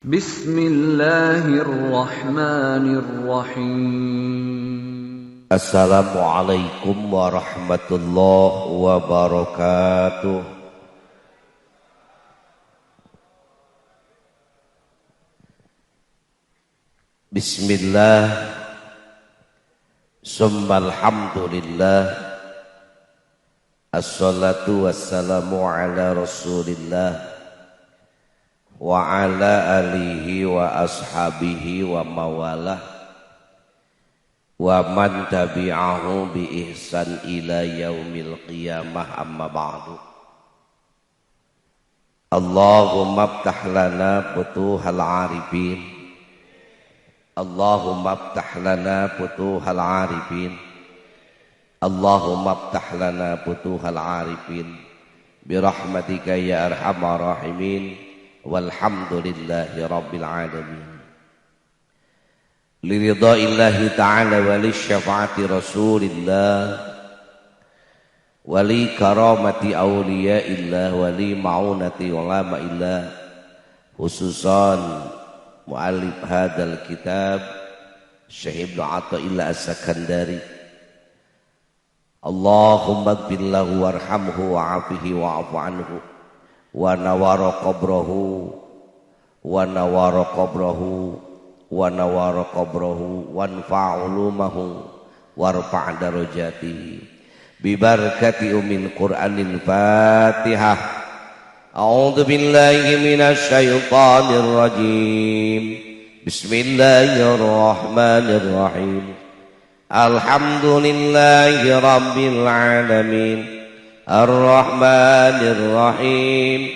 Bismillahirrahmanirrahim. Assalamualaikum warahmatullahi wabarakatuh. Bismillah, summa alhamdulillah, assalatu wassalamu ala rasulillah wa ala alihi wa ashabihi wa mawalah wa man tabi'ahu bi ihsan ila yaumil qiyamah, amma ba'du. Allahumma aftah lana futuhal arifin, Allahumma aftah lana futuhal arifin, Allahumma aftah lana futuhal arifin birahmatika ya arhamar rahimin, walhamdulillahi rabbil alamin. Liridaillahi ta'ala wa lisyafaati rasulillah wa li karamati awliyaillah wa li ma'unati ulamaillah, khususan mu'allif hadal kitab Syekh Ibnu Athaillah As-Sakandari. Allahumma ighfir lahu warhamhu wa'afihi wa'afu anhu wa nawara qabrahu wa nawara qabrahu wa nawara qabrahu wanfa' ulumahu warfa' darajatihi bi barakati umil Qur'anil Fatihah. A'udzu billahi minasy syaithanir rajim. Bismillahirrahmanirrahim. Alhamdulillahi rabbil alamin, ar-rahmanir rahim,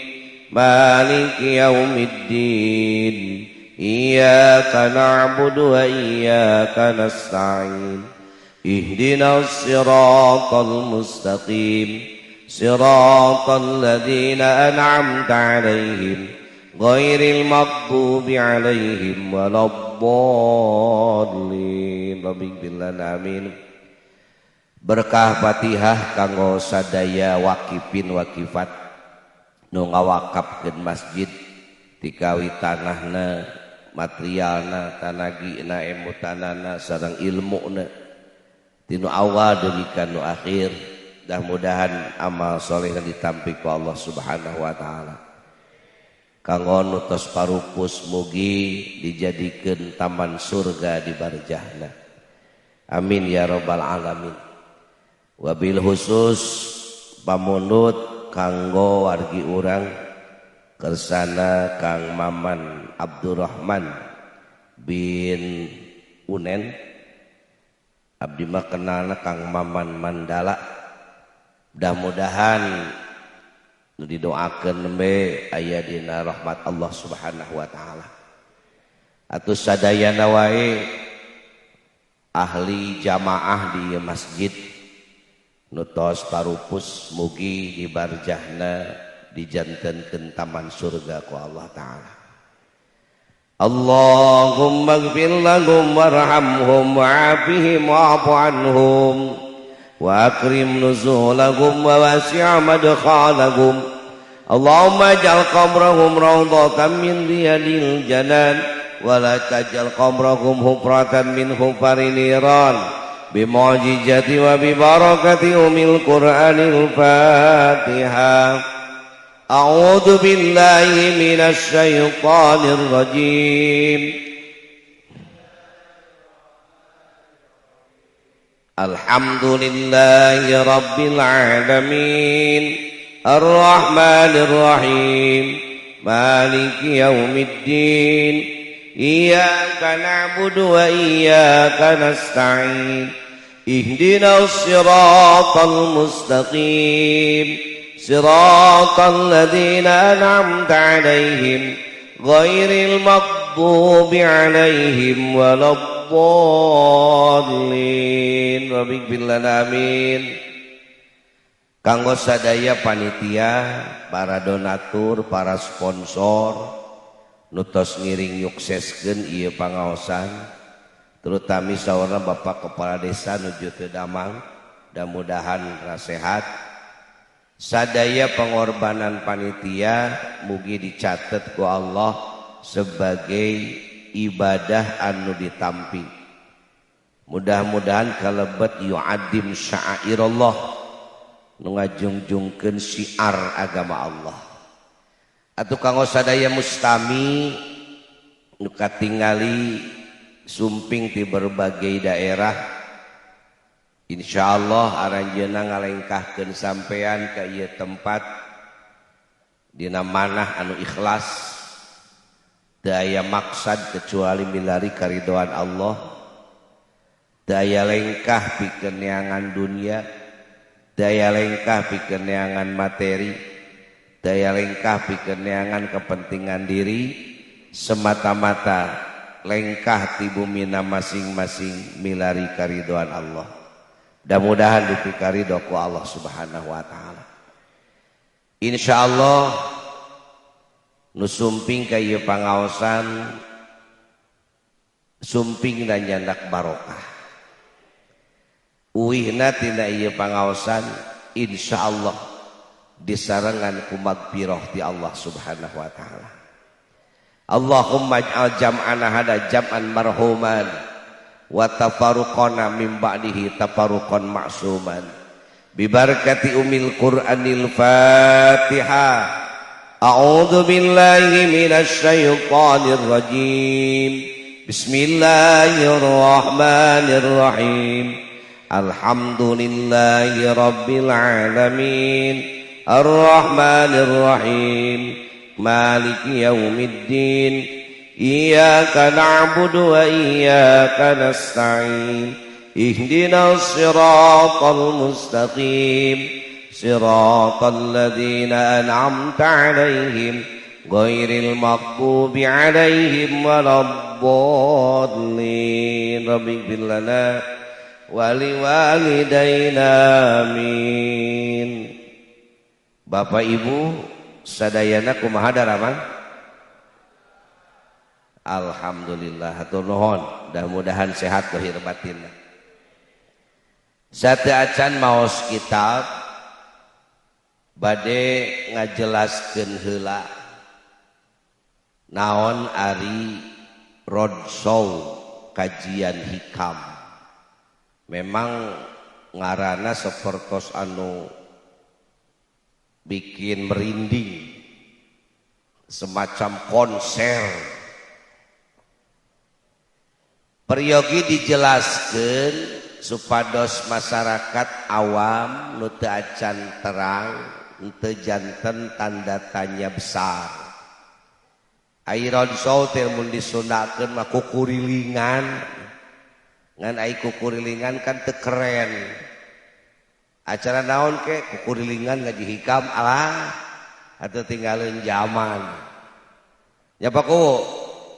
maliki yaumiddin, iyyaka na'budu wa iyyaka nasta'in, ihdinas siratal mustaqim, siratal ladzina an'amta 'alaihim ghairil maghdubi 'alaihim waladdallin. Rabbil alamin. Berkah Fatihah kanggo sadaya wakifin wakifat nu ngawakafkeun masjid tikawi tanahna, materialna, tanagina, emutanana, sareng ilmuna tinu awal dugi ka nu akhir. Mudah-mudahan amal soleh ditampi ku Allah Subhanahu wa taala. Kanggo nu tos parupus mugi dijadikeun taman surga di barjahna. Amin ya rabbal alamin. Wabil khusus pamunut kanggo wargi urang kersana Kang Maman Abdurrahman bin Unen, abdi mah kenalna Kang Maman Mandala. Mudah-mudahan didoakeun be aya dina rahmat Allah Subhanahu wa taala. Atus sadayana wae ahli jamaah di masjid nutos parupus mugi di barjahna dijantenkeun taman surga ku Allah taala. Allahumma ighfir lahum warhamhum wa'afihim wa'fu anhum wa akrim nuzulahum wa wasi' madkhalahum. Allahumma ij'al qabrahum rawdatan min riyadil janan wa la taj'al qabrahum hufratan min hufari niran bimu'jizati wa bi barakati umil Qur'anil Fatihah. A'udzu billahi minasy syaithanir rajim. Alhamdulillahi rabbil alamin, ar-rahmanir rahim, maliki yaumiddin, iyyaka na'budu wa iyyaka nasta'in, ihdinas siratal mustaqim, siratal ladzina an'amta 'alaihim ghairil maghdubi 'alaihim waladdallin. Rabbil alamin. Kanggo sadaya panitia, para donatur, para sponsor nutos ngiring nyukseskeun ieu pangaosan, terutama saurna Bapak Kepala Desa nuju teu damang, mudah-mudahan sehat sadaya pengorbanan panitia mugi dicatat ku Allah sebagai ibadah anu ditampi. Mudah-mudahan kalebet yu'addim sya'airallah nu ngajungjungkeun syiar agama Allah. Atuh kanggo sadaya mustami nu katingali sumping ti berbagai daerah, insyaallah aranjeunna ngalengkahkeun sampean ka ieu tempat dina manah anu ikhlas, teu aya maksad kecuali milari karidhoan Allah, teu aya lengkah pikeun neangan dunia, teu aya lengkah pikeun neangan materi, teu aya lengkah pikeun neangan kepentingan diri, semata-mata lengkah ti bumina masing-masing milari karidhoan Allah. Mudah-mudahan dipikari ku Allah Subhanahu wa taala. Insyaallah nu sumping ka ieu pangaosan sumping dan nyandak barokah. Uihna tina ieu pangaosan insyaallah disarengan ku magfirah ti Allah Subhanahu wa taala. Allahumma ij'al jam'ana hada jam'an marhuman wa tafarruqana min ba'dihi tafarruqan ma'suman bi barakati umil Qur'anil Fatihah. A'udzu billahi minasy syaithanir rajim. Bismillahirrahmanirrahim. Alhamdulillahi rabbil alamin. Ar-Rahmanir-Rahim. Maliki yaumiddin. Iyyaka na'budu wa iyyaka nasta'in. Ihdinas siratal mustaqim. Siratal ladzina an'amta 'alaihim ghairil maghdubi 'alaihim waladdallin. Rabbighfir lana wa liwalidayna amin. Bapak Ibu sadayana kumaha daraman? Alhamdulillah hatur nuhun, mudah-mudahan sehat lahir batin. Sateu acan maos kitab bade ngajelaskeun heula naon ari roadshow kajian hikam. Memang ngaranna sapertos anu bikin merinding, semacam konser. Peryogi dijelaskan supados masyarakat awam nu teu acan terang, teu janten tanda tanya besar. Airon soul teh mun disundakeun mah kukurilingan, ngan ai kukurilingan kan teu keren. Acara naon ke kukurilingan ngaji hikam alah atau tinggalin zaman. Ya paku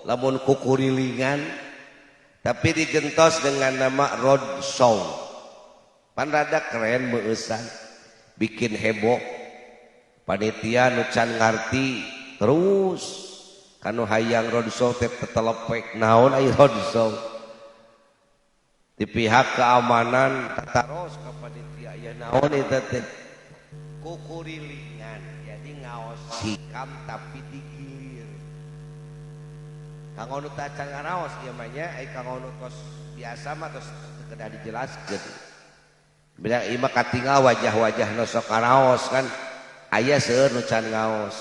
lamun kukurilingan tapi digentos dengan nama road show. Pan rada keren meusan, bikin heboh. Panitia nu can ngarti terus kanu hayang road show teh tetelepek naon aya road show. Di pihak keamanan taros ka panitia aya naon eta teh kukurilingan. Jadi ngaos hikam tapi digilir. Kang onu teh acan ngaraos ieu mah nya ai kang onu tos biasa mah tos kedah dijelaskeun. Beda ieu mah katingal wajah-wajah nu sok ngaraos kan aya seueur nu can ngaos.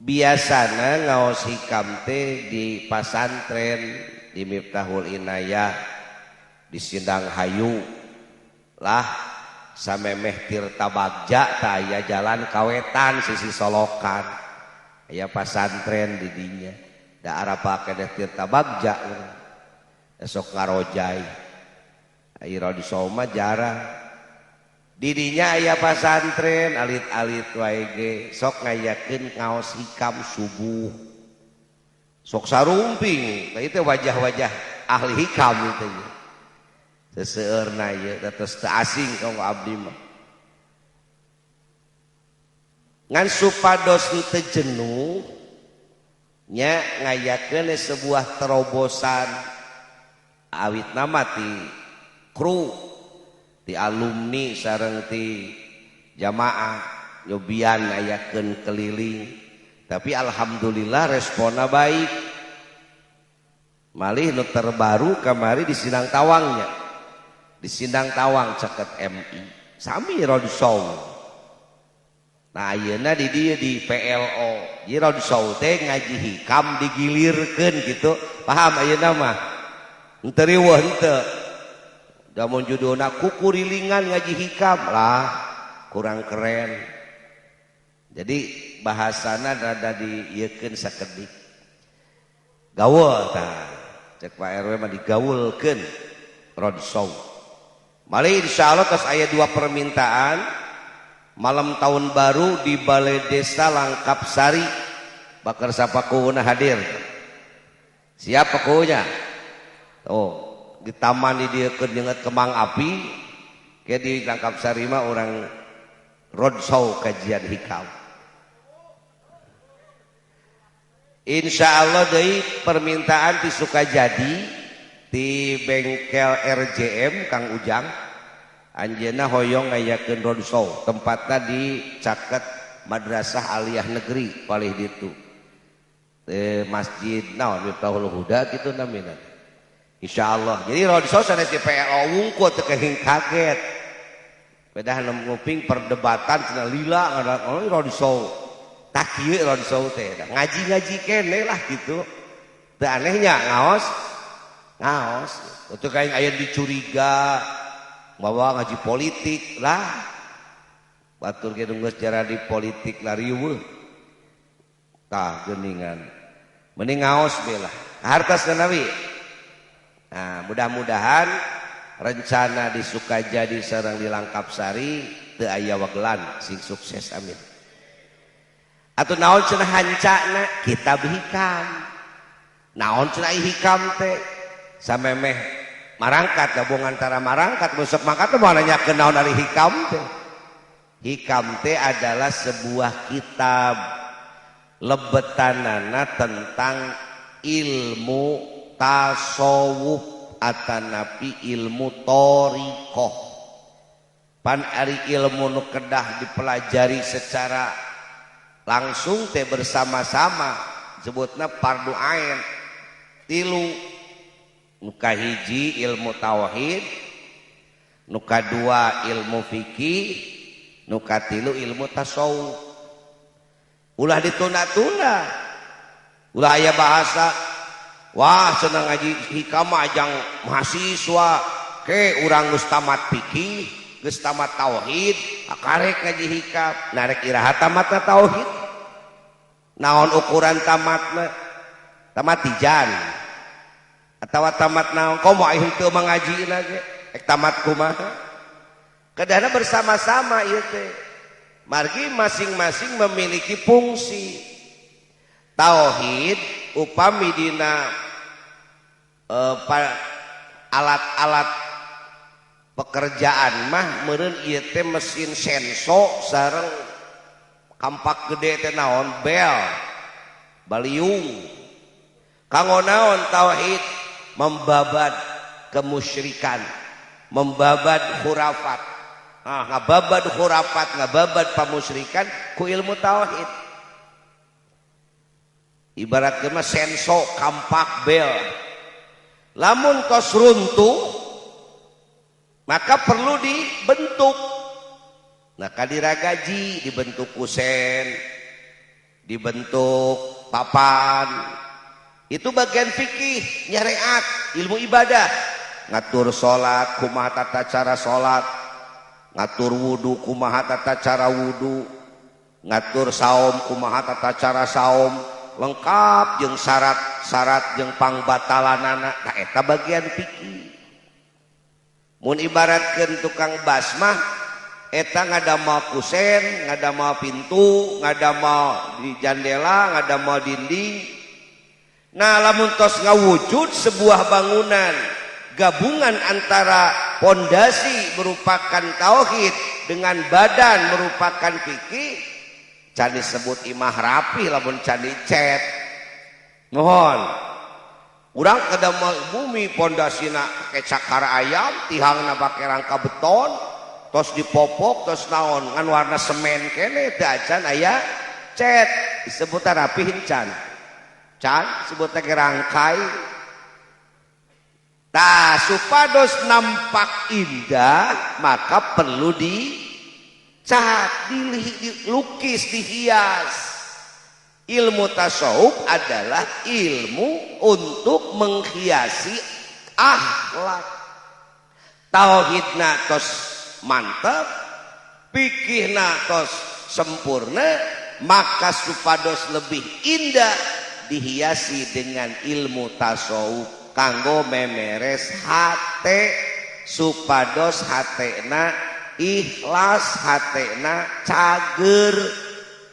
Biasana ngaos hikam teh di pasantren, di Miftahul Inayah, di Sindang Hayu lah samemeh Tirta Bagja tah aya jalan Kawetan sisi Solokan aya pasantren di dinya da arapa keneh Tirta Bagja esok ngarojai aya di Soma jarang di dinya aya pasantren alit-alit wae ge sok ngayakeun ngaos hikam subuh sok sarumping tah itu wajah-wajah ahli hikam itu seseueurna ieu dados teu asing kanggo abdi mah ngan supados teu jenuh nya ngayakeun sebuah terobosan awit nama ti kru ti alumni sareng ti jamaah nyobian ayakeun keliling, tapi alhamdulillah responnya baik. Malih nu terbaru kamari di Sindang Tawangnya, di Sindang Tawang caket MI sami roadshow. Nah ayeuna di dieu di PLO di roadshow teh ngaji hikam digilirkeun gitu, paham ayeuna mah henteu riweuh henteu. Da mun judulna kukurilingan ngaji hikam lah kurang keren. Jadi bahasana rada dieukeun sakedik. Gaul tah. Cek Pak RW mah digaulkeun roadshow. Malih insyaallah tos aya 2 permintaan malam tahun baru di Balai Desa Langkap Sari. Bakar sapakuuna hadir. Siapa pakuunya? Oh, di taman di dieu keur nyeungeut kembang api. Ke di Langkap Sari mah orang roadshow kajian hikam. Insya Allah deui permintaan di Sukajadi di bengkel RJM Kang Ujang anjeunna hoyong ngayakeun roadshow, tempatna di caket Madrasah Aliyah Negeri palih ditu masjid naon Miftahul Huda kitu namina. Insyaallah jadi roadshow sanes di PLO wungkul teu kaget pedah nguping perdebatan cenah lila ngadaon roadshow. Tak kieu roadshow teh ngaji-ngaji keneh lah gitu. Teu anehnya ngaos. Untuk kayak aya dicuriga bawa ngaji politik lah. Batur ge geus jara di politik lah riweuh. Tah geuningan. Mending ngaos bae lah. Hartasna nabi. Nah, mudah-mudahan rencana di Sukajadi sareng di Langkap Sari teu aya wagelan sing sukses amin. Atau naon cenah hancana kitab hikam. Naon cenah hikam teh samemeh marangkat gabung antara marangkat besok mangkat teh moal nanyakeun naon ari hikam teh. Hikam teh adalah sebuah kitab lebetanana tentang ilmu tasawuf atanapi ilmu thariqah. Pan ari ilmu nu kedah dipelajari secara langsung teh bersama-sama sebutna fardu ain 3 nu kahiji ilmu tauhid, nu kadua ilmu fikih, nu katilu ilmu tasawuf. Ulah ditunda-tunda, ulah aya bahasa wah cenah ngaji hikam ajang mahasiswa ke urang geus tamat fikih geus tamat tauhid akarek ngaji hikam narek iraha tamatna tauhid. Naon ukuran tamatna? Tamat tijan atawa tamat naon? Komo aing teu mangajina ge ek tamat kumaha? Kadana bersama-sama ieu teh. Margi masing-masing memiliki fungsi. Tauhid upami dina alat-alat pekerjaan mah meureun ieu teh mesin senso sareng kampak gede teh naon bel baliung. Kanggo naon tauhid? Membabat kemusyrikan, membabat khurafat. Ngababat khurafat, ngababat pamusyrikan ku ilmu tauhid. Ibaratkeun mah senso kampak bel. Lamun tos runtuh maka perlu dibentuk. Nah kadiragaji dibentuk kusen, dibentuk papan. Itu bagian fikih, nyariat, ilmu ibadah. Ngatur sholat, kumaha tata cara sholat. Ngatur wudu, kumaha tata cara wudu. Ngatur saum, kumaha tata cara saum. Lengkap jeung syarat-syarat jeung pangbatalanana. Nah eta bagian fikih. Mun ibaratkeun tukang basmah eta ngadamal kusen, ngadamal pintu, ngadamal di jandela, ngadamal dinding. Nah lamun tos ngawujud sebuah bangunan gabungan antara pondasi merupakan tauhid dengan badan merupakan fikih, can disebut imah rapi lamun can dicet. Mohon urang ngadamal bumi pondasina pake cakar ayam, tihangna pake rangka beton. tos dipopok tos naon ngan warna semen kene teu acan aya cet disebut rapihin can disebut teh rangkai. Tah supados nampak indah maka perlu dicat, dilukis, dihias. Ilmu tasawuf adalah ilmu untuk menghiasi akhlak. Tauhidna tos mantap, pikihna tos sempurna, maka supados lebih indah dihiasi dengan ilmu tasawuf kanggo memeres hate supados hatena ikhlas, hatena cager.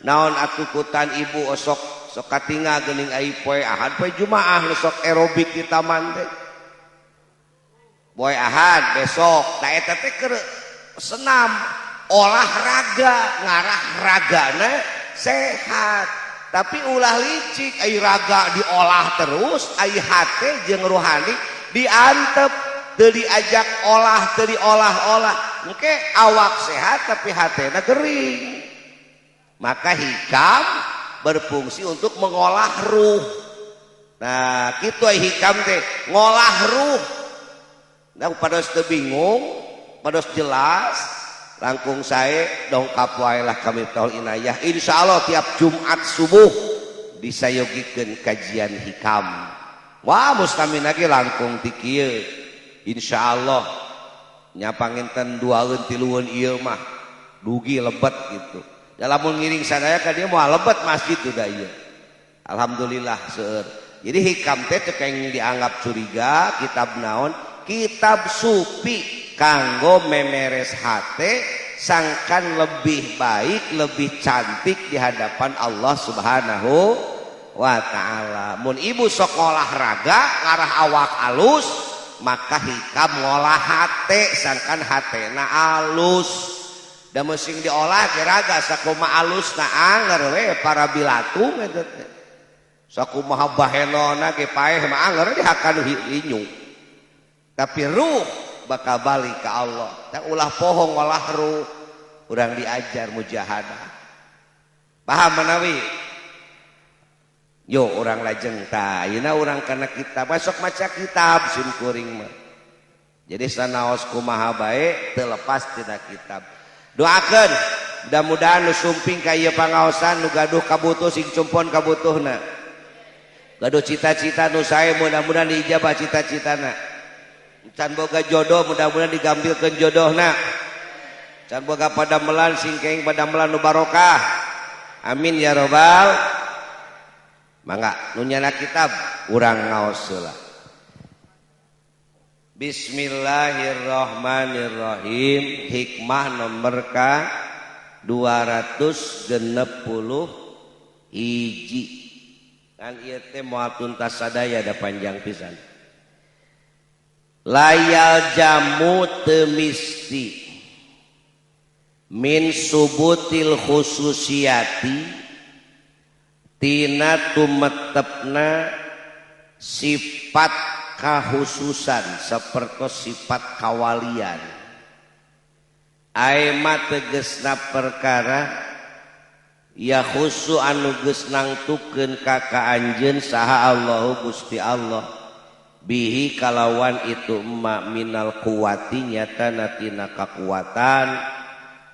Naon atukutan ibu sok katinga geuning ai poe Ahad poe Jumaah sok aerobik di taman teh poe Ahad besok da eta teh keur senam olahraga ngarah ragana sehat. Tapi ulah licik ai raga diolah terus ai hate jeung rohani diantep teu diajak olah teu diolah-olah engke awak sehat tapi hatena gering. Maka hikam berfungsi untuk mengolah ruh. Nah kitu ai hikam teh ngolah ruh. Nah pados teu bingung pados jelas langkung sae dongkap wae lah ka Miftahul Inayah. Insyaallah tiap Jumat subuh disayogikeun kajian hikam. Wah mustamina ge langkung ti kieu. Insyaallah nya panginten duaeun tilueun ieu mah dugi lebet gitu. Da lamun ngiring sadaya ka dieu moal lebet masjid teh da ieu. Alhamdulillah seueur. Jadi hikam teh teu kenging dianggap curiga, kitab naon? Kitab supi kanggo memeres hate sangkan lebih baik lebih cantik di hadapan Allah Subhanahu wa ta'ala. Mun ibu sok olahraga ngarah awak alus maka hikam ngolah hate sangkan hatena alus. Da meusing diolah geraga sakumaha alusna anger we para bilatung eta teh. Sakumaha bahenona ge paeh mah anger dihakan hinyu. Tapi ruh bakal balik ke Allah. Tak ulah pohong olah ruh. Urang diajar mujahadah. Paham manawi? Yo orang lajeng ta. Ayeuna urang kana kitab. Besok maca kitab sim kuring mah. Jadi sanaos kumaha bae teu lepas tina kitab. Doakeun mudah-mudahan nu sumping ka ieu pangaosan nu gaduh kabutuh sing cumpon kabutuhna. Gaduh cita-cita nu sae mudah-mudahan diijabah cita-citana. Can boga jodoh mudah-mudahan digambilkeun jodohna. Can boga padamelan singkeng padamelan nu barokah. Amin ya robbal. Mangga nu nyana kitab urang ngaos heula. Bismillahirrahmanirrahim. Hikmah nomor ka 260 hiji. Kan ieu teh moal tuntas sadaya da panjang pisan. Layal jamu temisti min subutil khususiyati tina tumetepna sifat kahususan sapertos sifat kawalian. Aima tegesna perkara ya khusu anu geus nangtukeun ka anjeun saha Allahu Gusti Allah bihi kalawan itu ma minal kuwati nyata tina kakuatan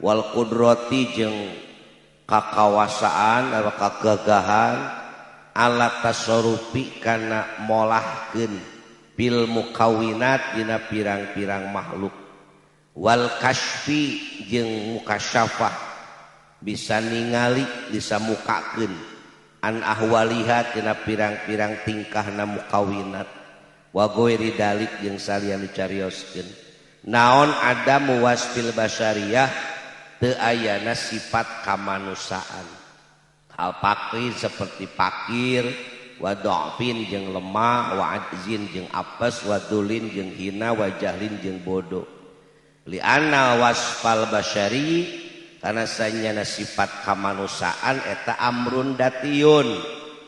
wal qudrati jeung kakawasaan atau kagagahan alat tasarrufi kana molahkeun bil mukawinat dina pirang-pirang makhluk wal kasfi jeung mukasyafah bisa ningali bisa mukakeun an ahwaliha tina pirang-pirang tingkahna mukawinat wa ghairi dalik jeung saliyana carioskeun naon ada muwasfil basyariyah teu ayana sifat kamanusaan hal fakir seperti fakir wa dhafin jeung lemah wa ajzin jeung apes wa dulin jeung hina wa jahlin jeung bodoh li anna wasfal basyari kana sanyana sifat kamanusaan eta amrun datiyun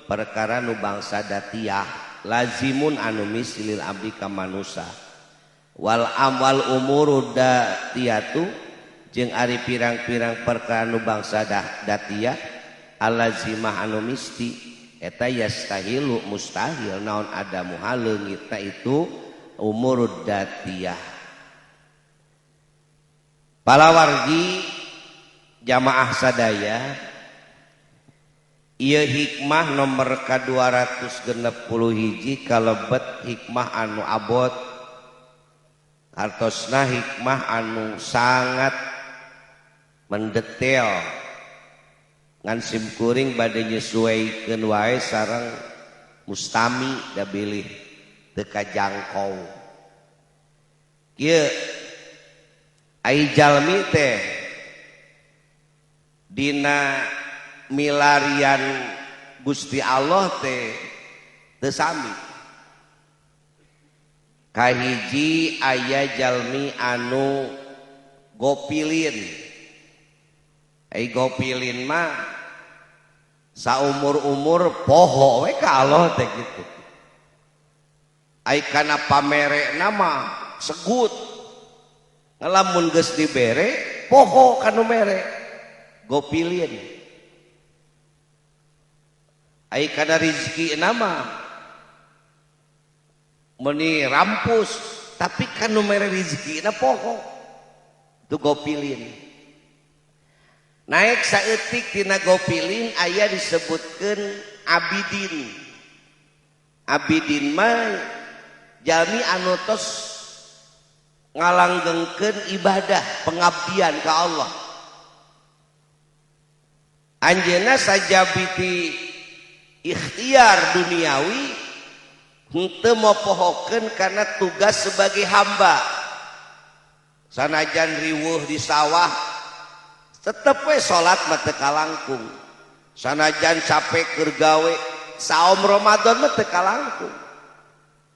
perkara nu bangsa datiyah lazimun anu mislil abdi ka manusa wal amwal umuru datiyatu jeung ari pirang-pirang perkara nu bangsa datiyah alazimah anu misti eta yastahilu mustahil naon ada muha leungitna itu umurud datiyah. Palawargi jamaah sadaya ieu hikmah nomor ka-261 kalebet hikmah anu abot hartosna hikmah anu sangat mendetail ngan simkuring bade nyesuaikeun wae sareng mustami da bilih teu kajangkau. Kieu ai jalmi teh dina milarian Gusti Allah teh teu sami. Kahiji aya jalmi anu gopilin. Ai gopilin mah saumur-umur poho we ka Allah teh gitu. Ai kana pamerekna mah segut. Ngalamun geus dibere poho kanu mere gopilin. Ai kana rizkina mah meni rampus tapi kanu mere rizkina poho tu gopilin. Naik saeutik tina gopilin aya disebutkeun abidin. Abidin mah jalmi anu tos ngalanggengkeun ibadah pengabdian ka Allah. Anjeunna sajabiti ikhtiar duniawi henteu mopohokeun kana tugas sebagai hamba. Sanajan riweuh di sawah tetep we salat mah teu kalangkung. Sanajan capek keur gawe saum Ramadan mah teu kalangkung.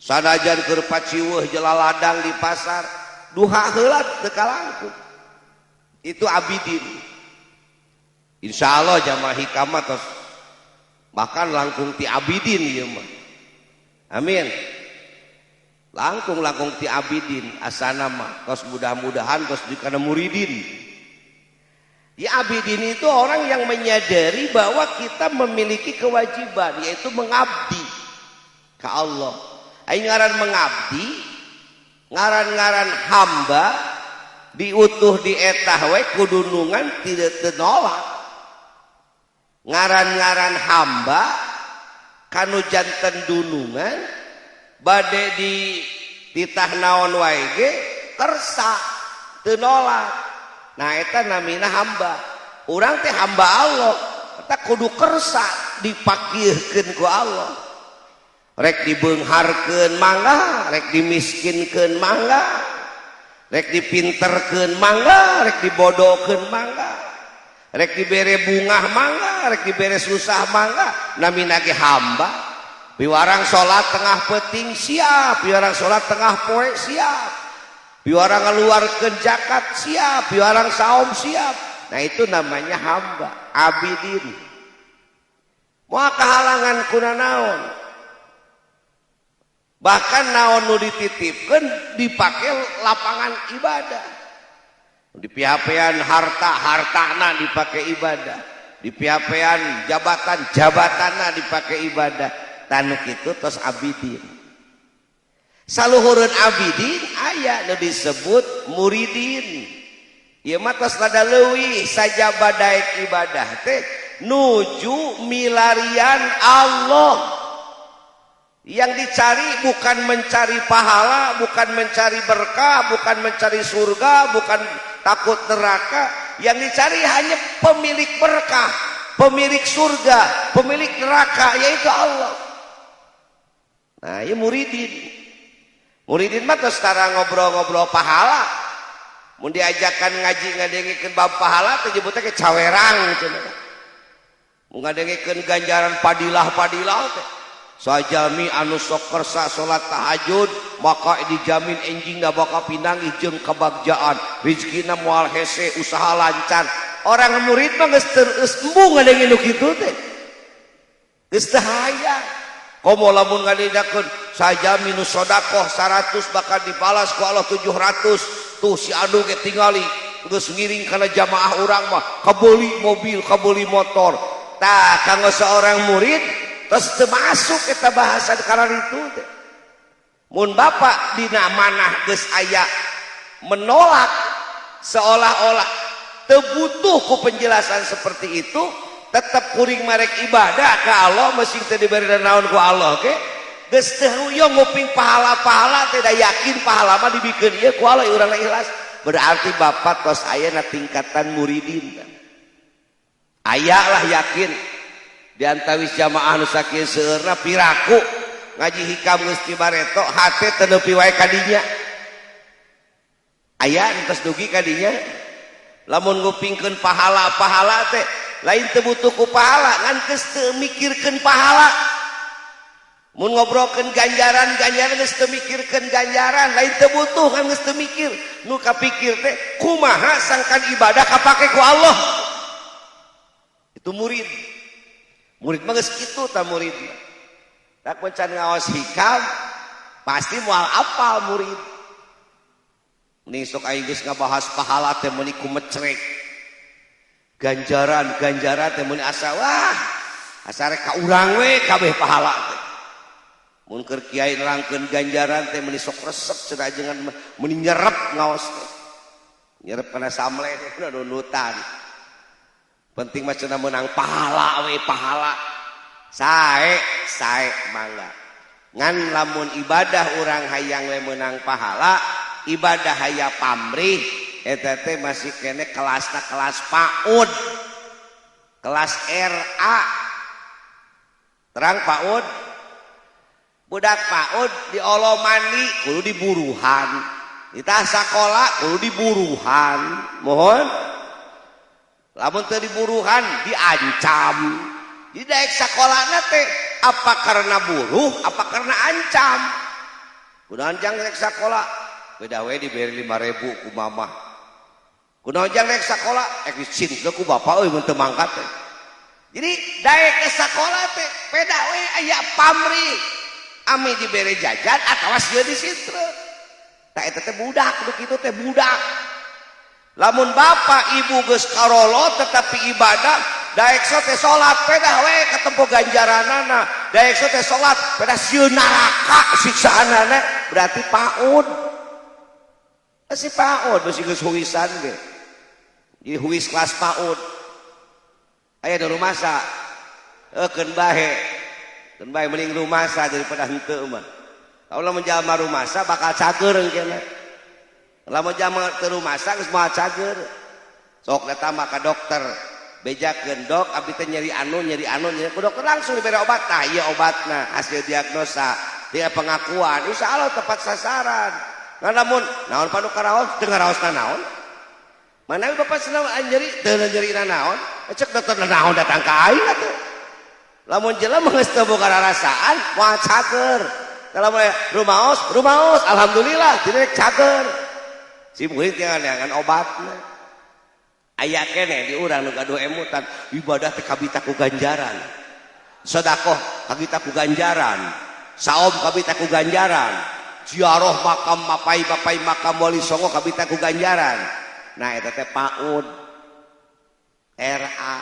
Sanajan keur paciweuh jela ladang di pasar duha heula teu kalangkung. Itu abidin. Insyaallah jamaah hikmah tos bahkan langkung ti abidin ieu mah. Amin. Langkung ti abidin asana mah tos mudah-mudahan tos dikana muridin. Ya abidin itu orang yang menyadari bahwa kita memiliki kewajiban yaitu mengabdi ke Allah. Ai ngaran mengabdi, ngaran-ngaran hamba diutuh di etah we kudunungan tidak tenolak. Ngaran-ngaran hamba kanu janten dunungan bade di titah naon wae ge kersa teu nolak. Nah eta namina hamba. Urang teh hamba Allah. Eta kudu kersa dipakiekeun ku Allah. Rek dibeungharkeun mangga, rek dimiskinkeun mangga, rek dipinterkeun mangga, rek dibodokeun mangga, rek dibere bungah mangga, rek dibere susah mangga. Namina ge hamba. Piwarang salat tengah peuting siap, piwarang salat tengah poe siap. Piwarang ngeluarkeun zakat siap, piwarang saum siap. Nah itu namanya hamba, abidin. Moal kahalangan kuna naon. Bahkan naon nu dititipkeun dipake lapangan ibadah. Di pihapean hartana dipake ibadah. Di pihapean jabatanna dipake ibadah. Tanu kitu tos abidin. Saluhureun abidin aya nu disebut muridin. Ieu mah tos rada leuwih sajaba daek ibadah teh nuju milarian Allah. Yang dicari bukan mencari pahala, bukan mencari berkah, bukan mencari surga, bukan takut neraka. Yang dicari hanya pemilik berkah, pemilik surga, pemilik neraka yaitu Allah. Nah, ieu muridin. Muridin mah tos tara ngobrol-ngobrol pahala. Mun diajakan ngaji ngadengikeun bab pahala teh nyebutna ke cawerang cenah. Mun ngadengikeun ganjaran padilah-padilah teh. Sajalmi anu sok kersa salat tahajud maka dijamin enjingna bakal pinangih jeung kabagjaan. Rezekina moal hese, usaha lancar. Orang murid mah geus embung ngadengin nu kitu teh. Geus teu hayang. Komo lamun ngadengakeun saja minus sodakoh 100 bakal dibalas ku Allah 700. Tuh si anu ge tingali geus ngiring kana jamaah urang mah kabeli mobil kabeli motor tah kanggo seorang murid terus teu masuk eta bahasan kana itu teh mun bapak dina manah geus aya menolak seolah-olah teu butuh ku penjelasan seperti itu tetap kuring marek ibadah ka Allah meski teu diberi naon ku Allah ke geus teu hoyong nguping pahala-pahala teh da yakin pahala mah dibikeun ieu ku Allah urang ikhlas berarti bapak tos aya na tingkatan muridin aya lah yakin di antawis jamaah nu sakieu seueurna piraku ngaji hikam geus ti bareto hate teu neupi wae ka dinya aya entos dugi ka dinya lamun ngupingkeun pahala-pahala teh lain teu butuh ku pahala ngan geus teu mikirkeun pahala mun ngobrolkeun ganjaran geus teu mikirkeun ganjaran lain teu butuh kan geus teu mikir nu kapikir teh kumaha sangkan ibadah kapake ku Allah itu murid mah geus kitu tah murid tak mencan ngaos hikam pasti moal apal murid nih sok aing geus ngabahas pahala teh meuni kumecrek ganjaran teh mun asa wah asa rek ka urang we kabeh pahala teh mun keur kiai nerangkeun ganjaran teh meuni sok resep cenah jangan meuni nyerep ngaos teh nyerep kana samle teh nunutan penting mah cenah meunang pahala we pahala sae mangga ngan lamun ibadah urang hayang we meunang pahala ibadah haya pamrih eta teh masih kene kelasna kelas PAUD kelas RA terang PAUD budak PAUD di olomani kudu diburuhan ditah sakola kudu diburuhan mohon lamun teu diburuhan diancam jadi daek sakolana teh apa karena buruh apa karena ancam kunaon jang rek sakola beda we diberi 5.000 ku mamah kunaon jang rek sakola disin ku bapak euy mun teu mangkat teh jadi daek ke sakola teh beda we aya pamrih ami dibere jajan atawa sieun disitreun tah eta teh budak nu kitu teh budak lamun bapak ibu geus karolo tetapi ibadah daek teh salat peda we katempo ganjaranana daek teh salat peda sieun neraka siksaanana berarti PAUD si PAUD masih geus huwisan ge jadi huwis kelas PAUD aya di rumasa keun bae mending rumasa daripada henteu mah kalau menjalma rumasa bakal cager engkena lamun jalma teu rumasa geus moal cager sok datang ka dokter bejakeun dok abdi teh nyeri anu ku dokter langsung diberi obat tah ieu obatna hasil diagnosa dia pengakuan insyaallah tepat sasaran ngan lamun naon panu karaos teu ngaraosna naon mana bapak senang nyeri teu nyerina naon cek dokter naon datang ka aing atuh lamun jelema geus teu boga rarasaan moal cager kalau rumaos alhamdulillah tidak cager si murid yang ngan obatna aya kene di urang nu gaduh emutan ibadah teh kabita ku ganjaran sedekah kabita ku ganjaran saom kabita ku ganjaran ziarah makam bapai makam wali songo kabita ku ganjaran nah eta teh PAUD RA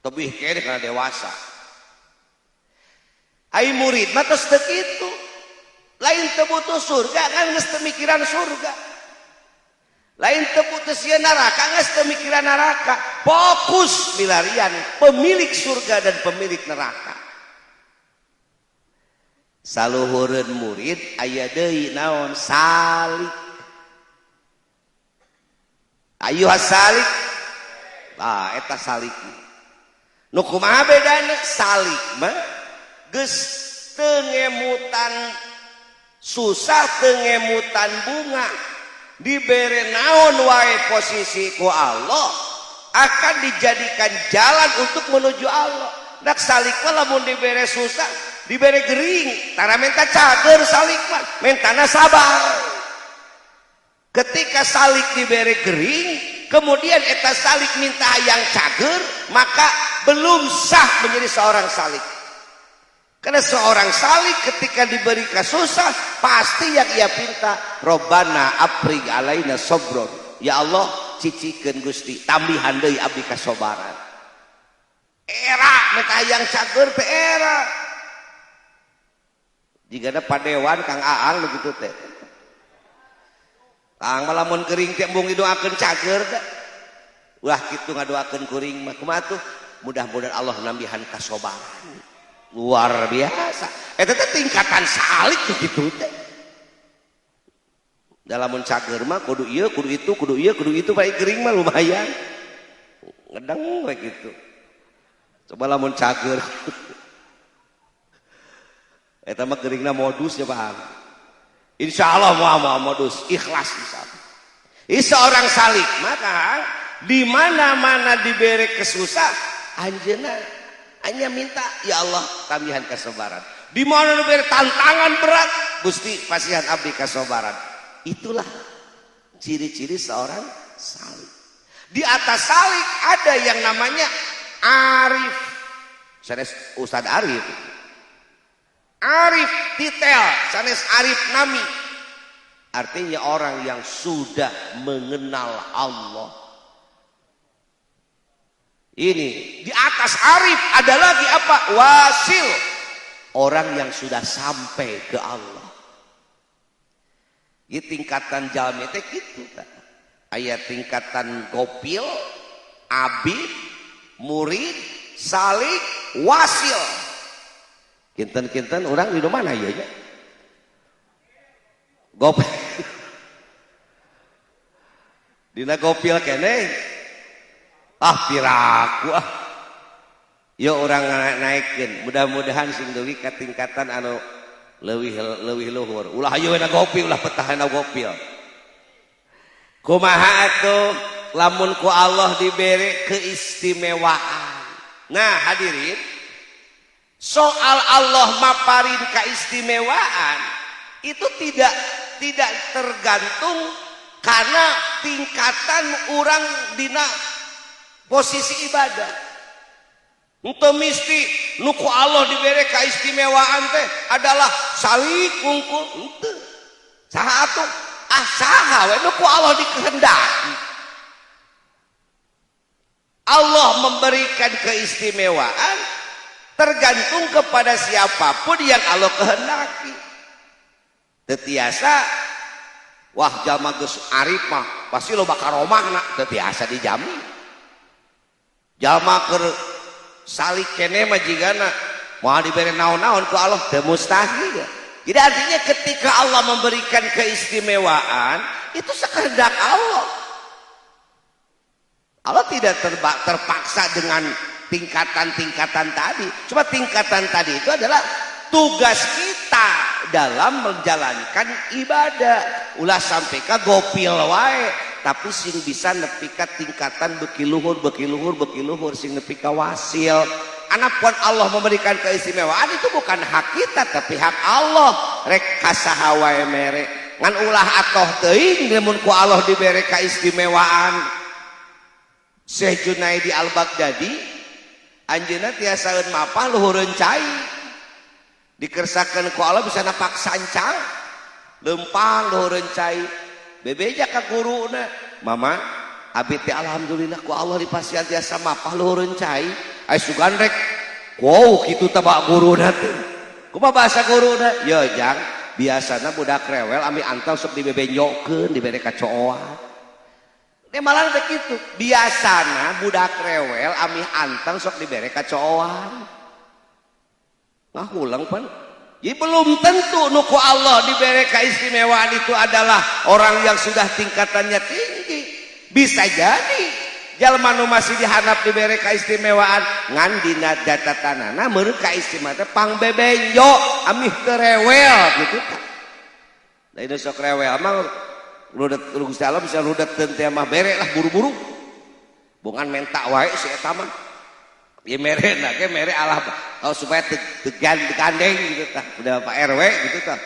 tebih kene kana dewasa ai murid mah tos teu kitu lain teu butuh surga kan geus teu mikiran surga lain teu butuh sieun neraka geus teu mikiran neraka fokus milarian pemilik surga dan pemilik neraka saluhureun murid aya deui naon salik ayuhas salik eta salik nu kumaha bedana salik mah geus teu ngemutan susah teu ngemutan bunga dibere naon wae posisi ku Allah akan dijadikan jalan untuk menuju Allah dak salik mah lamun dibere susah dibere gering tara menta cager salik mah mentana sabar ketika salik dibere gering kemudian eta salik minta hayang cager maka belum sah menjadi seorang salik karena seorang salik ketika diberi kesusah pasti yang ia pinta Robbana aprig alaina sobron ya Allah cicikeun Gusti tambihan deui abdi kasobaran era meta hayang cager teh era jigana padewan Kang Aang begitu teh Kang lamun gering teh embung didoakeun cager da ulah kitu ngadoakeun kuring mah kumaha tuh mudah-mudahan Allah nambihan kasobaran luar biasa eta teh tingkatan salik begitu teh dalamun cager mah kudu ieu kudu itu kudu ieu kudu itu bae gering mah lumayan ngedeng we kitu coba lamun cager eta mah geringna modus ya paham insyaallah moal modus ikhlas insyaallah seorang salik maka di mana-mana diberi kesusah anjeunna hanya minta ya Allah tambihan kesabaran di mana diberi tantangan berat Gusti pasihan abdi kesabaran itulah ciri-ciri seorang salik di atas salik ada yang namanya arif sanes Ustad Arif arif titel sanes arif nami artinya orang yang sudah mengenal Allah ini di atas arif ada lagi apa wasil orang yang sudah sampai ke Allah ini tingkatan jalmi teh gitu aya tingkatan gopil abid murid salik wasil kinten-kinten orang di mana ya nya gopil dina gopil kene piraku ya orang naikkeun mudah-mudahan sing dugi ka tingkatan anu leuwih luhur ulah hayu na gopil ulah petahana gopil kumaha atuh lamun ku Allah diberi keistimewaan nah hadirin soal Allah maparin keistimewaan itu tidak tergantung karena tingkatan orang dina posisi ibadah untuk mesti nuku Allah diberi keistimewaan teh adalah salik kungkul henteu saha atuh saha we nuku Allah dikehendaki Allah memberikan keistimewaan tergantung kepada siapapun yang Allah kehendaki tetiasa wah jalma geus arif mah pasti loba karomahna tetiasa dijamin jalma keur salik kene mah jigana moal diberi naon-naon ku Allah teu mustahil jadi artinya ketika Allah memberikan keistimewaan itu sekehendak Allah Allah tidak terpaksa dengan tingkatan-tingkatan tadi cuma tingkatan tadi itu adalah tugas kita dalam menjalankan ibadah ulah sampai ka gopil wae tapi sing bisa nepi ka tingkatan beki luhur sing nepi ka wasil anapun Allah memberikan keistimewaan itu bukan hak kita tapi hak Allah rek kasaha wae mere ngan ulah atoh teuing lamun ku Allah dibere keistimewaan Syekh Junaidi Al-Baghdadi anjeunna tiasaeun mapah luhureun cai dikersakeun ku Allah bisa napak sancang lempang luhureun cai bebeja ka guruna mama abi teh alhamdulillah ku Allah dipasihan tiasa mapah luhureun cai aya sugan rek wow kitu teh bak guruna teh kumaha bahasa guruna ya jang biasana budak rewel ami antel sok dibebenjokeun dibere ka cooan malah begitu biasana budak rewel ami anteng sok dibere ka cooan ngahulang pan jadi belum tentu nuku Allah diberi keistimewaan itu adalah orang yang sudah tingkatannya tinggi bisa jadi jalma nu masih dihanap diberi keistimewaan ngan dina datatanana meureun keistimewaan pang bebenjo amih teu rewel gitu kan da itu sok rewel mah rudet Gusti Allah bisa rudet teu teh mah bere lah buru-buru bungan mentak wae si eta mah ieu merena ge mere Allah supaya tegandeng gitu tah udah Pak RW gitu tah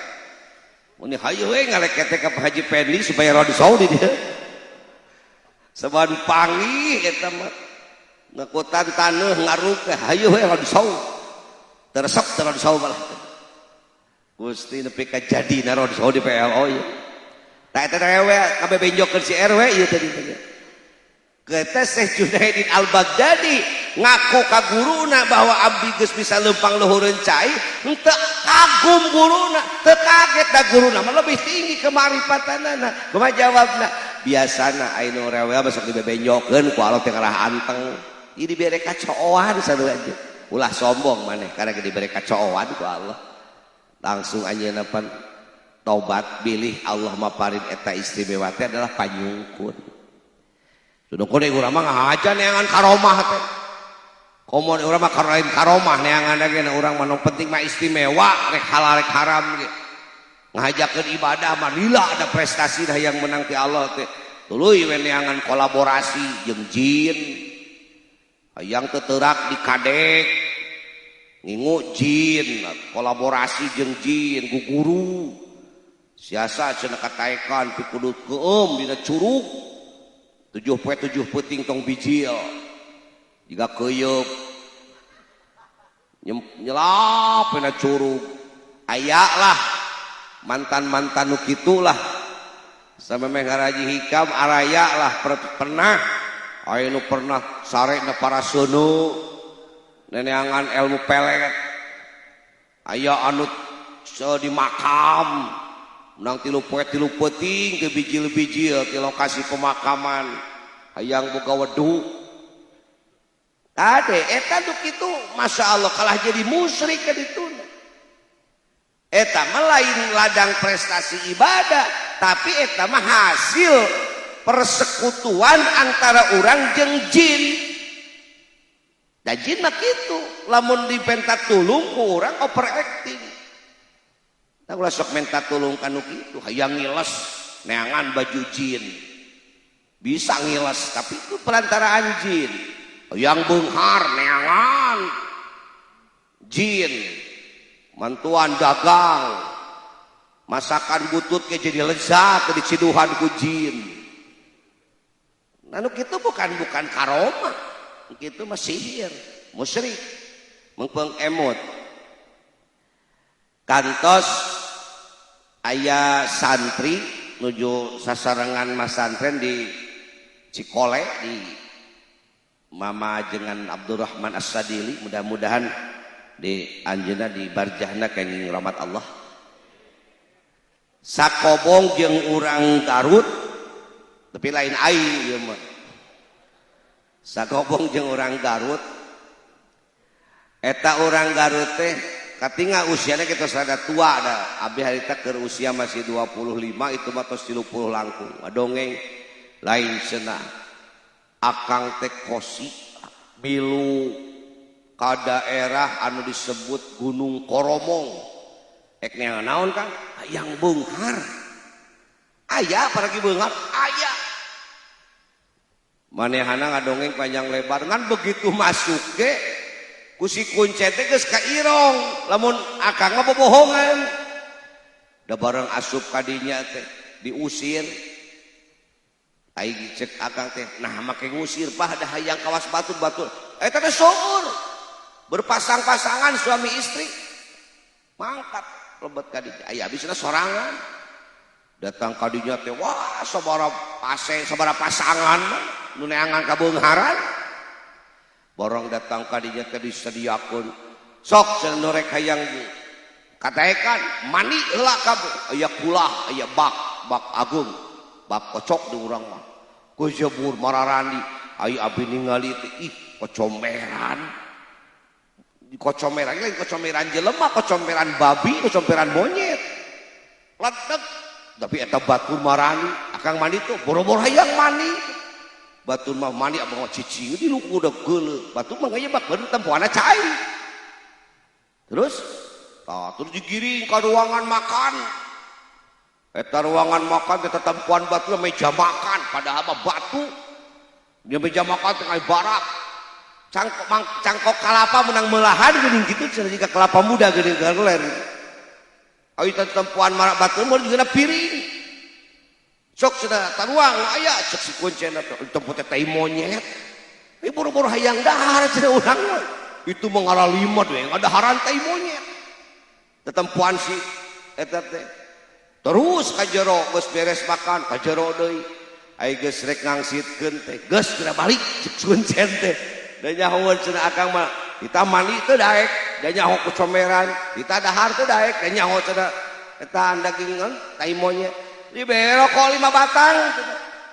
mun hayu we ngalekete ka Pak Haji Pendi supaya rada saudi dia saban panggih eta mah ngakutan taneuh ngaruk hayu we rada saudi teresep rada saudi malah Gusti nepi ka jadina rada saudi PLO ya tak eta rewe kabeh benjokeun si RW ieu tadi teh. Kita Syekh Junaidin Al-Baghdadi ngaku ka guruna bahwa abdi geus bisa leumpang luhureun cai, henteu kagum guruna, teu kaget da guruna, mah lebih tinggi kemarifatanana. Kumaha jawabna? Biasana anu rewe besok dibebenjokeun ku Allah teh ngarah anteng. Ieu dibere kacooan sadeu aja. Ulah sombong maneh karena dibere kacooan ku Allah. Langsung anjeunna pan tobat bilih Allah maparin eta istimewa teh adalah panyungkun. Sudah kode urang mah ngahaja neangan karomah teh. Komo urang mah lain karomah neangan lagi urang mah penting mah istimewa rek halal rek haram ge. Ngahajakeun ibadah mah lila ada prestasi dah yang menang ti Allah teh. Tuluy we neangan kolaborasi jeung jin. Hayang teu teurak di kadek. Ngingu jin, kolaborasi jeung jin ku guru. Siasa cenah kataekan pikudu keum dina curug. 7 peting tong bijil jika keyeup nyelap pena curug aya lah mantan-mantan nu kitu lah samemeh ngaraji hikam araya lah pernah aya nu pernah sarekna para seunu neneangan ilmu pelet aya anu di makam menang 3 peting ke bijil-bijil di lokasi pemakaman hayang boga wedhu ade eta nu kitu Masya Allah kalah jadi musyrik ka dituna eta mah lain ladang prestasi ibadah tapi eta mah hasil persekutuan antara urang jeung jin da jin mah kitu lamun dipenta tulung ku urang overacting. Tak ulah sok minta tolong kanu kitu hayang ngiles neangan baju jin bisa ngiles tapi itu perantaraan jin hayang beunghar neangan jin mantuan dagang masakan butut ke jadi lezat ke diciduhan ku jin anu kitu bukan karomah kitu mah sihir musyrik mengpeung emot kantos aya santri nuju sasarengan mas santren di Cikole di Mama dengan Abdurrahman As-Sadili mudah-mudahan di anjeunna di barjahna kenging rahmat Allah sakobong jeung urang Garut tapi lain aing ieu mah sakobong jeung urang Garut eta urang Garut teh katinga usianya kita sada tua ada abdi harita keur usia masih 25 itu mah tos 30 langkung dongeng lain cenah akang teh kosi milu ka daerah anu disebut Gunung Koromong ek naon Kang hayang beunghar aya paragi beunghar aya manehana ngadongeng panjang lebar ngan begitu masuk ge kusi kuncet teh geus ka irong lamun akang mah bobohongan da bareng asup kadinya teh diusir aing cek akang teh nah make ngusir pah da hayang kawas batur-batur eta teh seueur berpasang-pasangan suami istri mangkat lebet kadinya aya abisna sorangan datang kadinya teh wah sabaraha pasangan nu neangan ka beungharan borong datang kadinya teh disediakeun sok cenah rek hayang kataekan mani heula kabeh aya kulah aya bak agung bak kocok di urang mah ku jebur mararani ai abdi ningali teh ih kocomeran lain kocomeran jelema kocomeran babi kocomeran monyet ledeg tapi eta batur marani akang mani tuh boro-boro hayang mani batur mah mani abang cicing di luku udah geuleuh batur mah ngajebak bener tempoana cai terus digiring ke ruangan makan eta ruangan makan teh tempuan batur meja makan padahal mah batu dia meja makan tengah barak cangkok kelapa menang melahan geuning kitu cenah jika kelapa muda geuning galer awi tempuan marak batur mah dikeuna piring sok cenah taruang aya cek si kuncena tempat teh monyet ieu boro-boro hayang dahar cenah urang itu mah ngaralimot we ngadaharan teh monyet tetempuan si eta teh terus ka jero geus beres makan ka jero deui ai geus rek ngangsitkeun teh geus geura balik cek suncen teh da nyahoeun cenah akang mah kita mandi teu daek da nyaho ku comeran kita dahar teu daek da nyaho cenah eta daging tai monyet dibere rokok 5 batang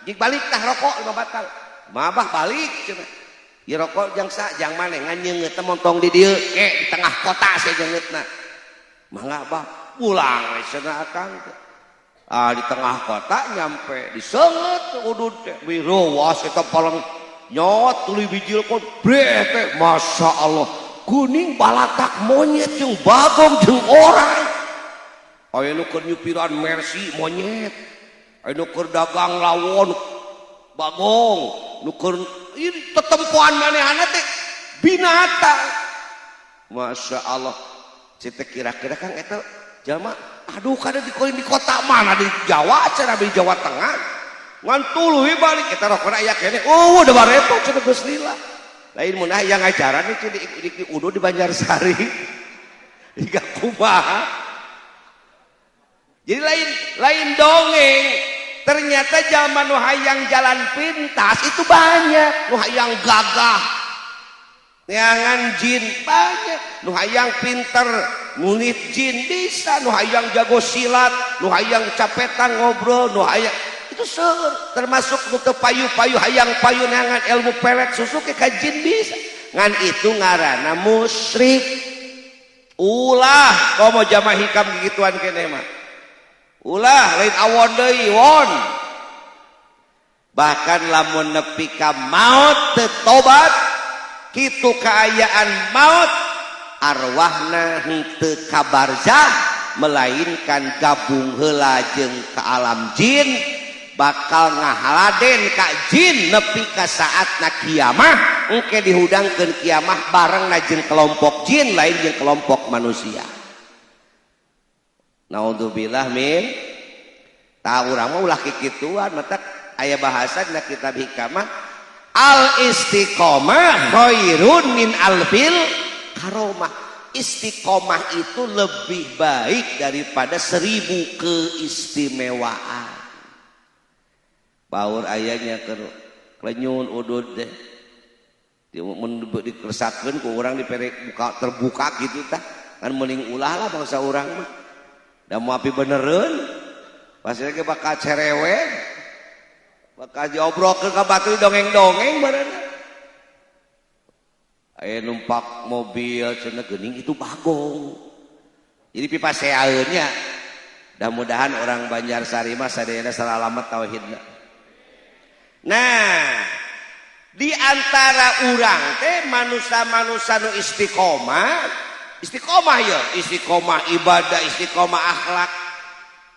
jik balik tah rokok 5 batang mabah balik cenah ieu rokok jang sa jang maneh nganyeungeut teh montong di dieu di tengah kota saya jeungeutna mangga bah pulang we cenah akang teh di tengah kota nyampe diseungeut udud teh wirowas eta paling nyot tuluy bijil kon breh teh masyaallah kuning balatak monyet jeung bagong jeung orang aya nu keur nyupiran mercy monyet aya nu keur dagang lawon bagong nu keur tetempoan manehana teh binatang masyaallah cita kira-kira Kang eta jalma aduh kada di kota mana di Jawa cenah di Jawa Tengah ngan tuluy balik eta rokona aya kene udah barepot cenah geus lila lain mun aya ngajaran ieu di udu di Banjarsari diga kumaha jadi lain dongeng ternyata zaman nu hayang jalan pintas itu banyak nu hayang gagah neangan jin banyak nu hayang pinter ngulit jin bisa nu hayang jago silat nu hayang capetan ngobrol nu hayang itu seueur termasuk nu teu payu-payu hayang payu neangan ilmu pelet susu ke ka jin bisa ngan itu ngaranna musyrik ulah komo jamaah hikam gituan keneh mah ulah lain awon deui won bahkan lamun nepi ka maut teu tobat kitu kaayaan maut arwahna henteu ka barzah melainkan gabung heula jeung ka alam jin bakal ngahaladen ka jin nepi ka saatna kiamah engke dihudangkeun kiamah barengna jeung kelompok jin lain jeung kelompok manusia naudzubillah min tah urang mah ulah kikituan mata aya bahasa dina kitab hikamah al istiqomah khairun min alfil karomah istiqomah itu lebih baik daripada 1000 keistimewaan baur ayahnya klenyun udud deh dikersatkeun ku urang diperek buka terbuka gitu tah kan mending ulah lah bangsa urang mah da mau api benereun pasti ge bakal cerewet bakal diobrolkeun ka batu dongeng-dongeng bareuna aya numpak mobil cenah geuning itu bagong jadi pipaseaeun nya mudah-mudahan orang Banjarsari mah sadayana salalamat tauhidna nah di antara urang teh manusia-manusia nu istiqomah ya istiqomah ibadah istiqomah akhlak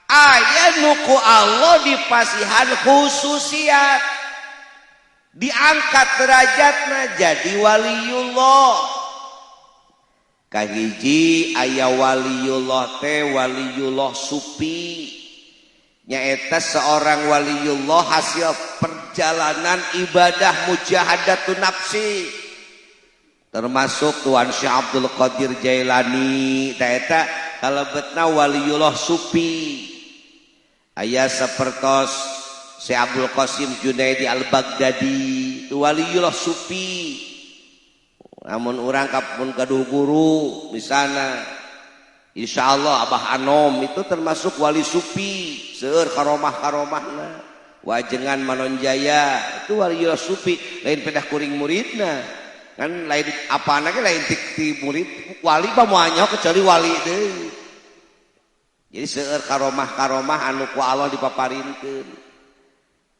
aya nu ku Allah dipasihan khususiat diangkat derajatna jadi waliullah kahiji aya waliullah teh waliullah supi nyaeta seorang waliullah hasil perjalanan ibadah mujahadatun nafsi termasuk Tuan Syekh Abdul Qadir Jailani eta kalebetna waliullah supi aya sapertos Syekh Abdul Qasim Junaidi Al-Baghdadi itu waliullah supi namun orang kapun gaduh guru di sana insyaallah Abah Anom itu termasuk wali supi seueur karomah-karomahna wajengan Manonjaya itu waliullah supi lain pedah kuring muridna kan lain apana ge lain ti murid wali mah moal kecuali wali deui jadi seueur karomah-karomah anu ku Allah dipaparinkeun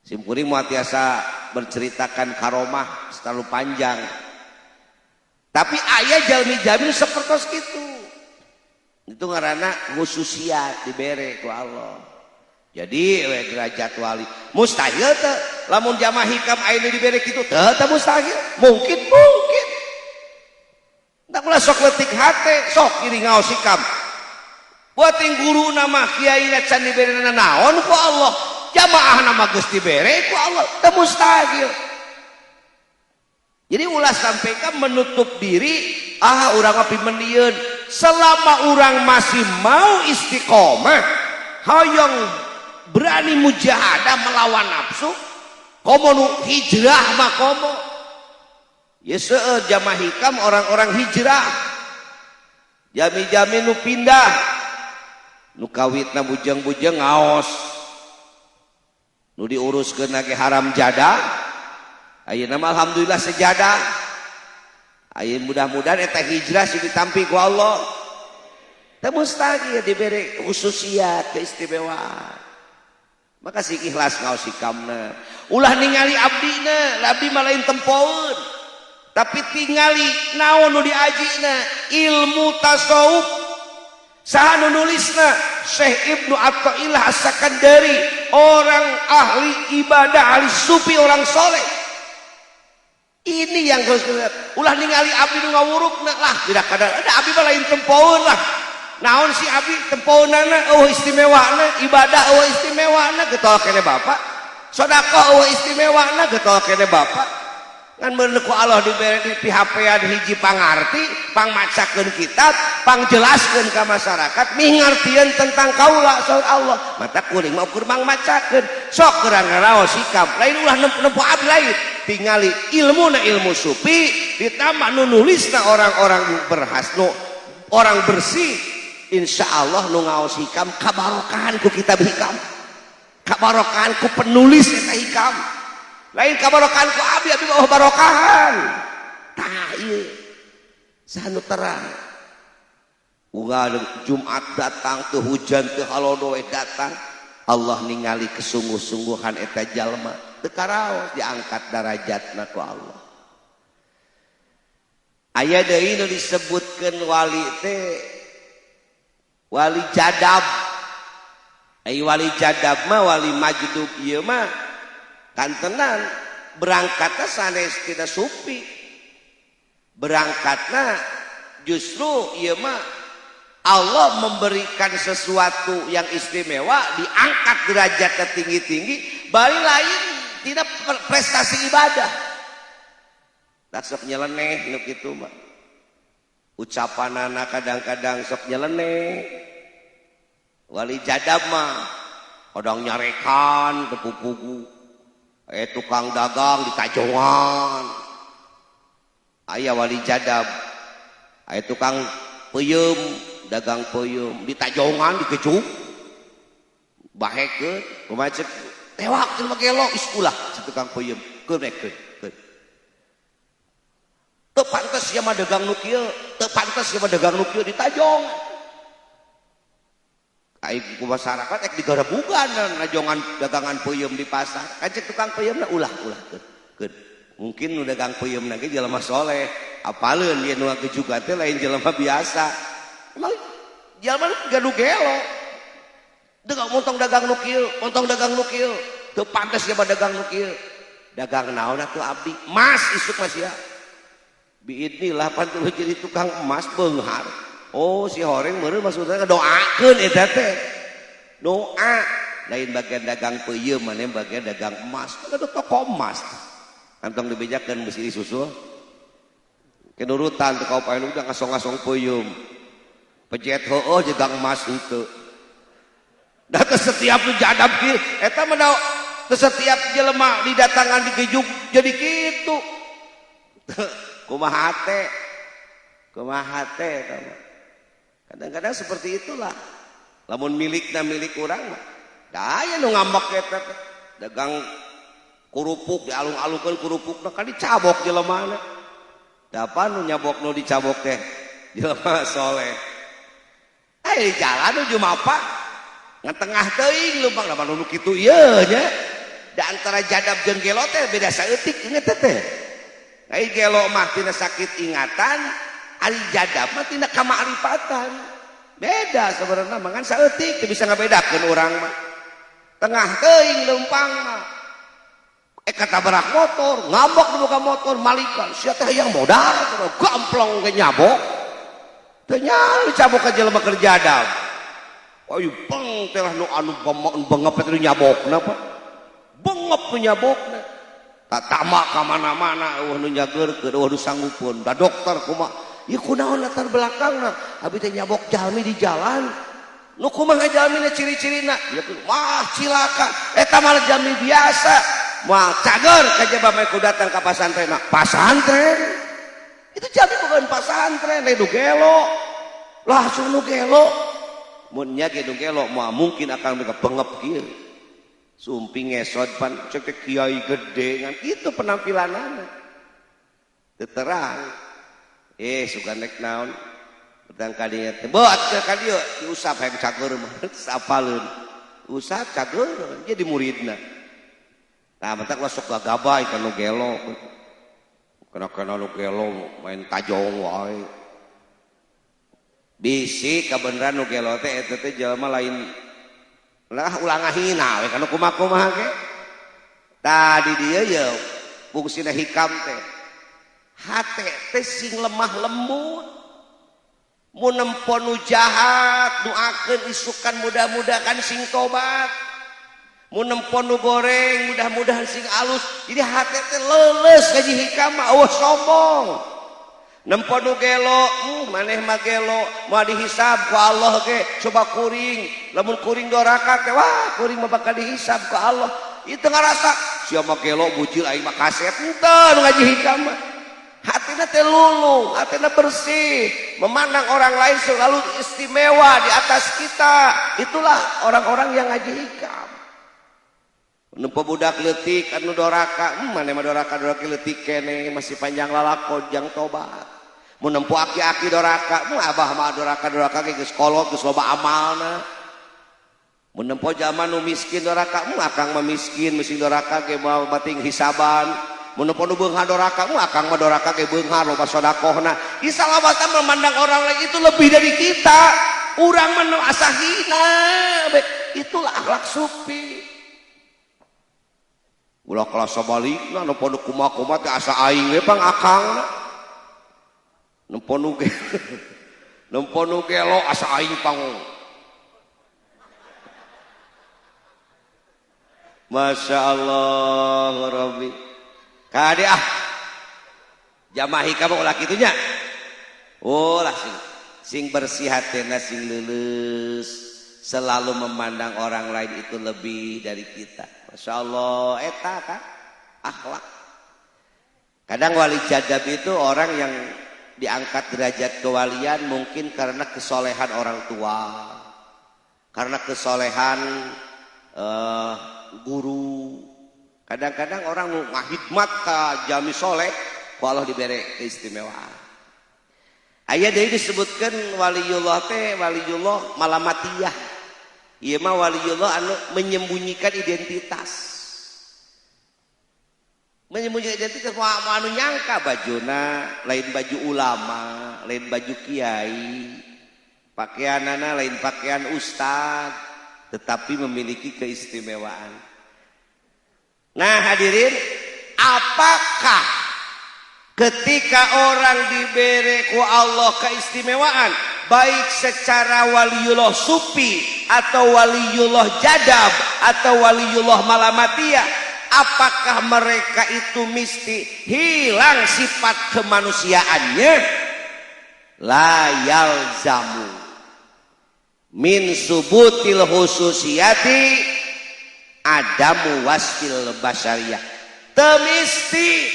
sim kuring moal tiasa berceritakan karomah terlalu panjang tapi aya jalmi-jalmi sapertos kitu itu ngaranna khususiat dibere ku Allah jadi derajat wali mustahil teh lamun jamaah hikam aya dibere kitu teu mustahil mungkin tak ulah sok leutik hate sok kiri ngaos hikam buat yang guru nama kiai can dibere naon ku Allah jamaah nama geus dibere ku Allah teu mustahil jadi ulah sampaikan menutup diri urang api mendieun selama urang masih mau istiqomah hoyong berani mujahadah melawan nafsu komo nu hijrah mah komo ya seueur jamaah hikam orang-orang hijrah jami-jami nu pindah nu kawitna bujang-bujang ngaos nu diuruskeun lagi haram jadah ayeuna mah alhamdulillah sejadah ayeuna mudah-mudahan eta hijrah sing ditampi ku Allah teu mustahil diberi khususiat keistimewaan maka sing ikhlas ngaos hikamna ulah ningali abdina abdi mah lain tempoeun tapi tingali naon nu diajina ilmu tasawuf saha nu nulisna Syekh Ibnu Athaillah As-Sakandari orang ahli ibadah ahli sufi orang soleh ini yang harus kita ulah ningali abdi nu ngawurukna lah tidak kadang ada abdi mah lain tempoeun lah naon si abdi tempoeunana eueuh istimewana ibadah eueuh istimewana getol kene bapak sedekah eueuh istimewana getol kene bapak ngan bener ku Allah diberi di PHP-an hiji pangarti pangmacakeun kitab pangjelaskeun ka masyarakat mingartieun tentang kaula saur Allah mata kuring mah ukur mangmacakeun sok kurang ngaraos sikap lain ulah nempo abdi lain tingali ilmuna ilmu sufi ditambah nu nulisna orang-orang berhasnu orang bersih insyaallah nu ngaos hikam kabarokahan ku kitab hikam kabarokahan ku penulis eta hikam lain kabarokahan ku abdi bawa barokahan tah ieu sanu terang ugal Jumat datang teu hujan teu halodo datang Allah ningali kesungguh-sungguhan eta jalma teu karaos diangkat darajatna ku Allah aya deui nu disebutkeun wali teh wali jadab ai wali jadab mah wali majdub ieu mah kantenan berangkatna sanes tidak sufi berangkatna justru ieu mah Allah memberikan sesuatu yang istimewa diangkat derajatnya tinggi-tinggi bari lain tidak prestasi ibadah tak sok nyeleneh nu kitu mah ucapanana kadang-kadang sok nyeleneh wali jadab mah kodong nyarekan tepupugu tukang dagang di Tajongan aya wali jadab aya tukang peuyeum dagang peuyeum di Tajongan dikecup bahekeun kumaha ceuk tewak teu make lo is ulah si tukang peuyeum keun teu pantes sia mah dagang nu kieu teu pantes sia mah dagang nu kieu di Tajongan ai ku masyarakat ek digarebugan najongan dagangan peuyeum di pasar kacek tukang peuyeumna ulah keun mungkin nu dagang peuyeumna ge jelema soleh apaleun dia nu ngagejuga teh lain jelema biasa emang jelema gaduh gelo dagang montong dagang nu kieu teu pantes sia dagang nu kieu dagang naon atuh abdi emas isuk mah sia biidnillah pan tuluy jadi tukang emas beunghar oh si horeng meureun maksudna doakeun eta teh doa lain bagian dagang peuyeum mane bagian dagang emas kada toko emas kantong dibejakeun besi susul kenurutan teu kaupaeun udah ngasong-ngasong peuyeum pejet heueuh dagang emas henteu da teu setiap nu jadab kieu eta mah teu setiap jelema didatangan digejuk jadi kitu kumaha teh eta mah kadang-kadang seperti itulah lamun milikna milik urang mah da aya nu ngambek eta dagang kurupuk dialung-alungkeun kurupukna kan dicabok jelemana da apa nu nyabok nu dicabok teh jelema soleh aya di jalan nu jumapa ngatengah teuing lumpang da nu kitu ieu nya da antara jadab jeung gelo teh beda saeutik inget teh ai gelo mah tina sakit ingatan ari jadab mah tina kamarifatan beda sebenarnya mangan saeutik teu bisa ngabedakeun urang mah tengah teuing leumpang mah katabrak motor ngambok di muka motor malikan sia teh yang modal gamplong ge nyabok teu nya dicabok ka jelema keur jadab ayo beng teh nu anu bengep teh nyabokna apa bengep nu nyabokna tak tamak ka mana-mana eueuh nu nyageurkeun eueuh nu sanggupun da dokter kumaha ieu kunaon latar belakangna abi teh nyabok jalmi di jalan nu kumaha jalmina ciri-cirina ya wah cilaka eta mah jalmi biasa moal cager kajaba mah ku datang ka pasantren pasantren itu jalmi bukan pasantren nu gelo langsung nu gelo mun nya ge nu gelo moal mungkin akan mereka bengep kieu sumping ngesot pan cek kiai gede ngan itu penampilanana teu terang suka nek naon petang kadinya teh buat ka dieu diusap hayang cager mah sapaleun usap cager jadi muridna tah mentak sok gagabay ka nu gelo kana nu gelo main tajong wae bisi kabeneran nu gelo teh eta teh jelema lain lah ulang ngahina we kana kumaha ge tadi dia ya fungsina hikam teh hate teh sing lemah lembut mun nempo nu jahat doakeun isukan mudah-mudahan sing tobat mun nempo nu goreng mudah-mudahan sing alus jadi hate teh leuleus ka hikam mah eueuh sombong nempo nu gelo maneh mah gelo moal dihisab ku Allah ge coba kuring lamun kuring doraka teh wah kuring mah bakal dihisab ku Allah itu ngarasa sia mah gelo bujil aing mah kaset henteu nu ngaji hikam mah hatina teh luluh, hatina bersih, memandang orang lain selalu istimewa di atas kita. Itulah orang-orang yang ngaji hikam. Nempo budak leutik anu doraka, mane mah doraka leutik kene masih panjang lalakon jang tobat. Mun nempo aki-aki doraka, abah mah doraka ge geus kolot geus loba amalna. Mun nempo zaman nu miskin doraka, akang mah miskin mesti doraka ge mau bating hisaban. Mun nempo nu beunghar doraka akang mah doraka ge beunghar loba sedekahna. Isalawatan memandang orang lain itu lebih dari kita. Urang mah asa hina. Itulah akhlak sufi. Ulah kelas sabalikna nempo nu kumaha-kumaha teh asa aing we pang akangna. Nempo nu gelo asa aing pang. Masya Allah Rabbi. Kade jamaah hikam ulah kitunya lah sing bersih hatena sing lulus selalu memandang orang lain itu lebih dari kita. Masya Allah eta kan akhlak. Kadang wali jadab itu orang yang diangkat derajat kewalian mungkin karena kesolehan orang tua, karena kesolehan guru. Kadang-kadang orang ngahidmat ka jami soleh ku Allah dibere keistimewaan. Aya deui disebutkeun waliullah teh waliullah malamatiyah. Ieu mah waliullah anu menyembunyikan identitas. Menyembunyikan identitas mah anu nyangka bajuna lain baju ulama, lain baju kiai. Pakaianana lain pakaian ustad, tetapi memiliki keistimewaan. Nah hadirin, apakah ketika orang diberi ku Allah keistimewaan baik secara waliullah sufi atau waliullah jadab atau waliullah malamatiyah, apakah mereka itu mesti hilang sifat kemanusiaannya? La yalzamu min subutil khususiyati adamu wasfil basyariyah. Temisti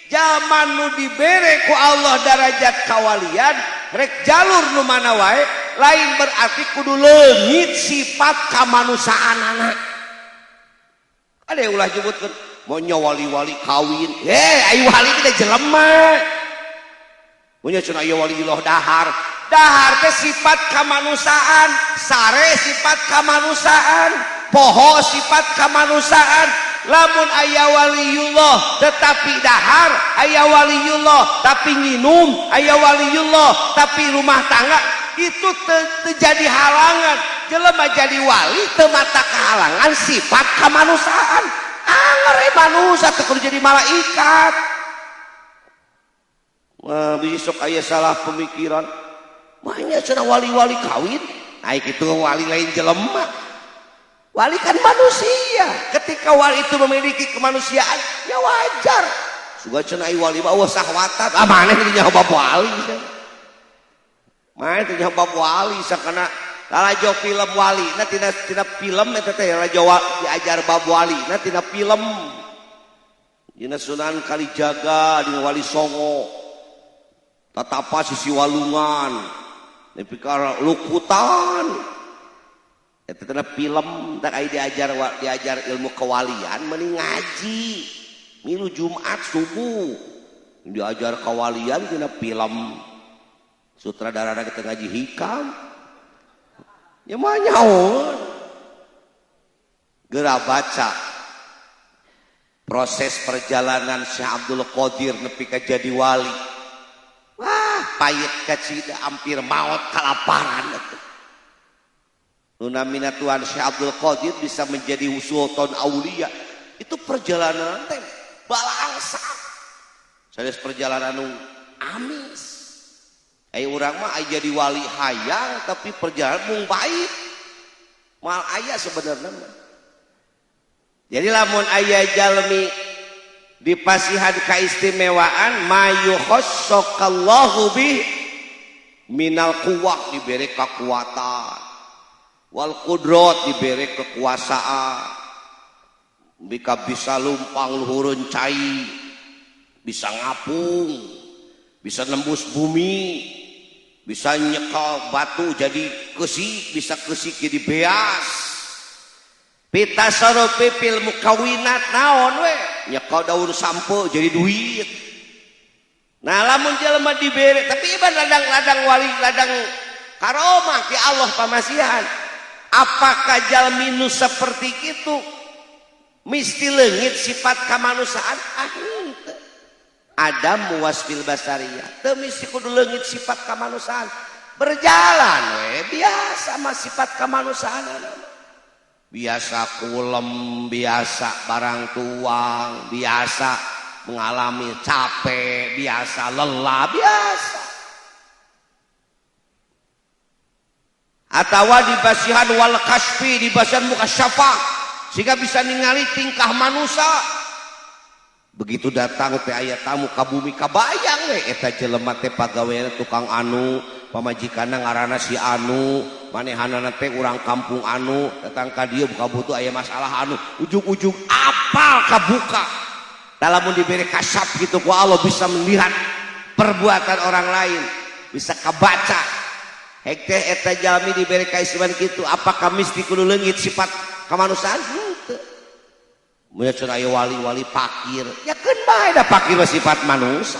zaman nu dibere ku Allah darajat kawalian rek jalur nu mana wae lain berarti kudu leungit sifat kamanusaanana. Ade ulah nyebutkeun mau nya wali-wali kawin ai wali teh jelema punya cenah aya waliullah dahar teh sifat kamanusaan, sare sifat kamanusaan, poho sifat kamanusaan. Lamun aya waliullah tetapi dahar, aya waliullah tapi nginum, aya waliullah tapi rumah tangga, itu terjadi halangan. Jelema jadi wali teu mata kahalangan sifat kamanusaan. Angere manusia teu kudu jadi malaikat. Besok aya salah pemikiran. Makanya cenah wali-wali kawin, naik itu wali lain jelema. Wali kan manusia. Ketika wali itu memiliki kemanusiaan, ya wajar. Suga cenah wali mah eueuh sahwatan. Maneh teh nya bab wali. Maneh teh nya bab wali sakana lalajo film wali na tina film eta teh lalajo diajar bab wali na tina film dina Sunan Kalijaga dina Wali Songo tatapa sisi walungan nepi ka lukutan eta tina film tak aya diajar ilmu kewalian mending ngaji milu Jumat subuh diajar kewalian tina film sutradara kita ngaji hikam ya mah nyaon geura baca proses perjalanan Syekh Abdul Qadir nepi ka jadi wali. Wah, payet kacida hampir maut kalaparan atuh. Nu namina Tuhan Syekh Abdul Qadir bisa menjadi sultan aulia. Itu perjalanan teh balangsa. Sanes perjalanan nu amis. Urang mah aya jadi wali hayang tapi perjalanan mung baik. Moal aya sebenarnya mah. Jadi lamun aya jalmi dipasihan kaistimewaan mayu khossokallahu bih minal quwwah diberi kekuatan wal qudrat diberi kekuasaan bika bisa lumpang luhureun cai bisa ngapung bisa nembus bumi bisa nyekel batu jadi kesik bisa kesik jadi beas pita sarope pil mukawinat naon we nyekel daun sampo jadi duit. Nah lamun jelema dibere tapi iban ladang-ladang wali ladang karomah ki Allah pamasihan apakah jalmi nu seperti kitu mesti leungit sifat kamanusaan henteu Adam wasfil basariyah teu mesti kudu leungit sifat kamanusaan berjalan we biasa mah sifat kamanusaan biasa kulem, biasa barang tuang, biasa mengalami capek, biasa lelah, biasa. Atawa dibasihan wal kasfi, dibasihan mukasyafah, sehingga bisa ningali tingkah manusia. Begitu datang teh aya tamu ka bumi kabayang we eta jelema teh pagaweana tukang anu, pamajikanna ngaranna si anu, manehanana teh urang kampung anu, datang ka dieu buka butuh aya masalah anu, ujung-ujung apal kabuka. Lamun diberi kasyaf gitu ku Allah bisa melihat perbuatan orang lain, bisa kabaca. Hek teh eta jalmi diberi kaistimewaan kitu, apakah mesti kudu leungit sifat kamanusiaan? Henteu. Mun cenah aya wali-wali fakir, ya keun bae da fakir sifat manusia.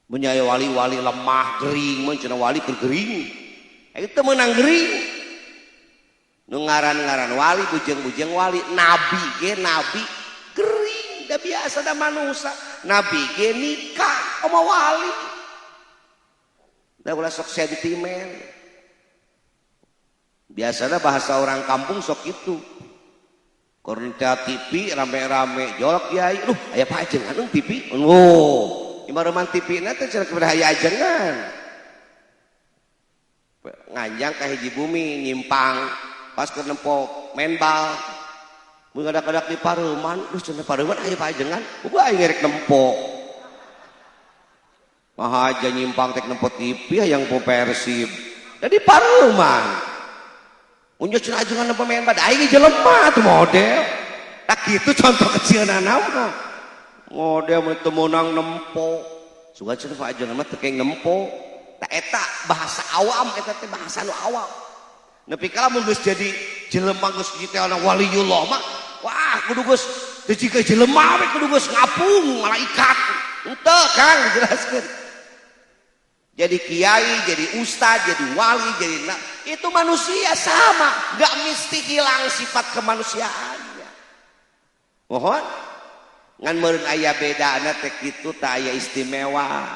Mun aya wali-wali lemah, gering, mun cenah wali keur gering. Itu menang gering. Nu ngaran-ngaran wali bujeng-bujeng wali, nabi ge nabi gering, da biasa da manusia. Nabi ge nikah sama wali. Da ulah sok sentimen. Biasanya bahasa orang kampung sok itu. Kornea TV rame-rame jolok kiai, aya pajengan anu TV. Oh, imareman TV-na teh cenah kepada aya ajengan. Nganjang ka hiji bumi nyimpang pas keur nempok menbal. Mun ngadak-adak di pareuman, cenah pareuman aya pajengan, uga aya ngerek nempok. Maha aja nyimpang tek nempok TV yang po Persib. Jadi pareuman. Unjuk cenah ajengan nempok menbal, da aya jelema tuh model. Tak gitu contoh kecilna naon. Model mun teu meunang nempok. Suga cenah ajengan mah teu keng nempok. Nah, eta bahasa awam, eta teh bahasa nu awam. Nepi kala mun geus jadi jelema geus kitu ana waliullah mah, wah kudu geus teu jiga jelema we kudu geus ngapung malaikat. Henteu Kang dijelaskeun. Jadi kiai, jadi ustad, jadi wali, jadi itu manusia sama, enggak mesti hilang sifat kemanusiaannya. Mohon ngan meureun aya bedana teh kitu teh aya istimewa.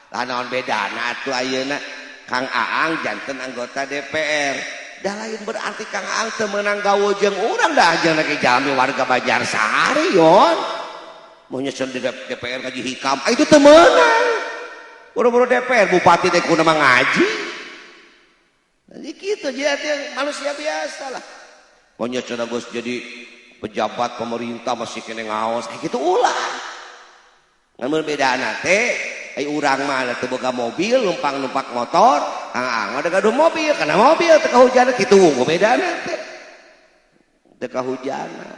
Lah naon bedana atuh ayeuna Kang Aang janten anggota DPR. Da lain berarti Kang Aang teu meunang gawe jeung urang da ajeuna ge jalmi warga Banjarsari yon. Mun nyeuseun di DPR ngaji hikam, itu teu meunang. Buru-buru DPR bupati teh kudu mah ngaji. Jadi kitu jadi manusia biasa lah. Mun nyeuseun geus jadi pejabat pemerintah masih kene ngaos kayak gitu ulah. Ngan bedana teh urang mah teu boga mobil, numpang-numpak motor, Kang ada gaduh mobil karena mobil teu kahujanan kitu bedana teh. Teu kahujanan.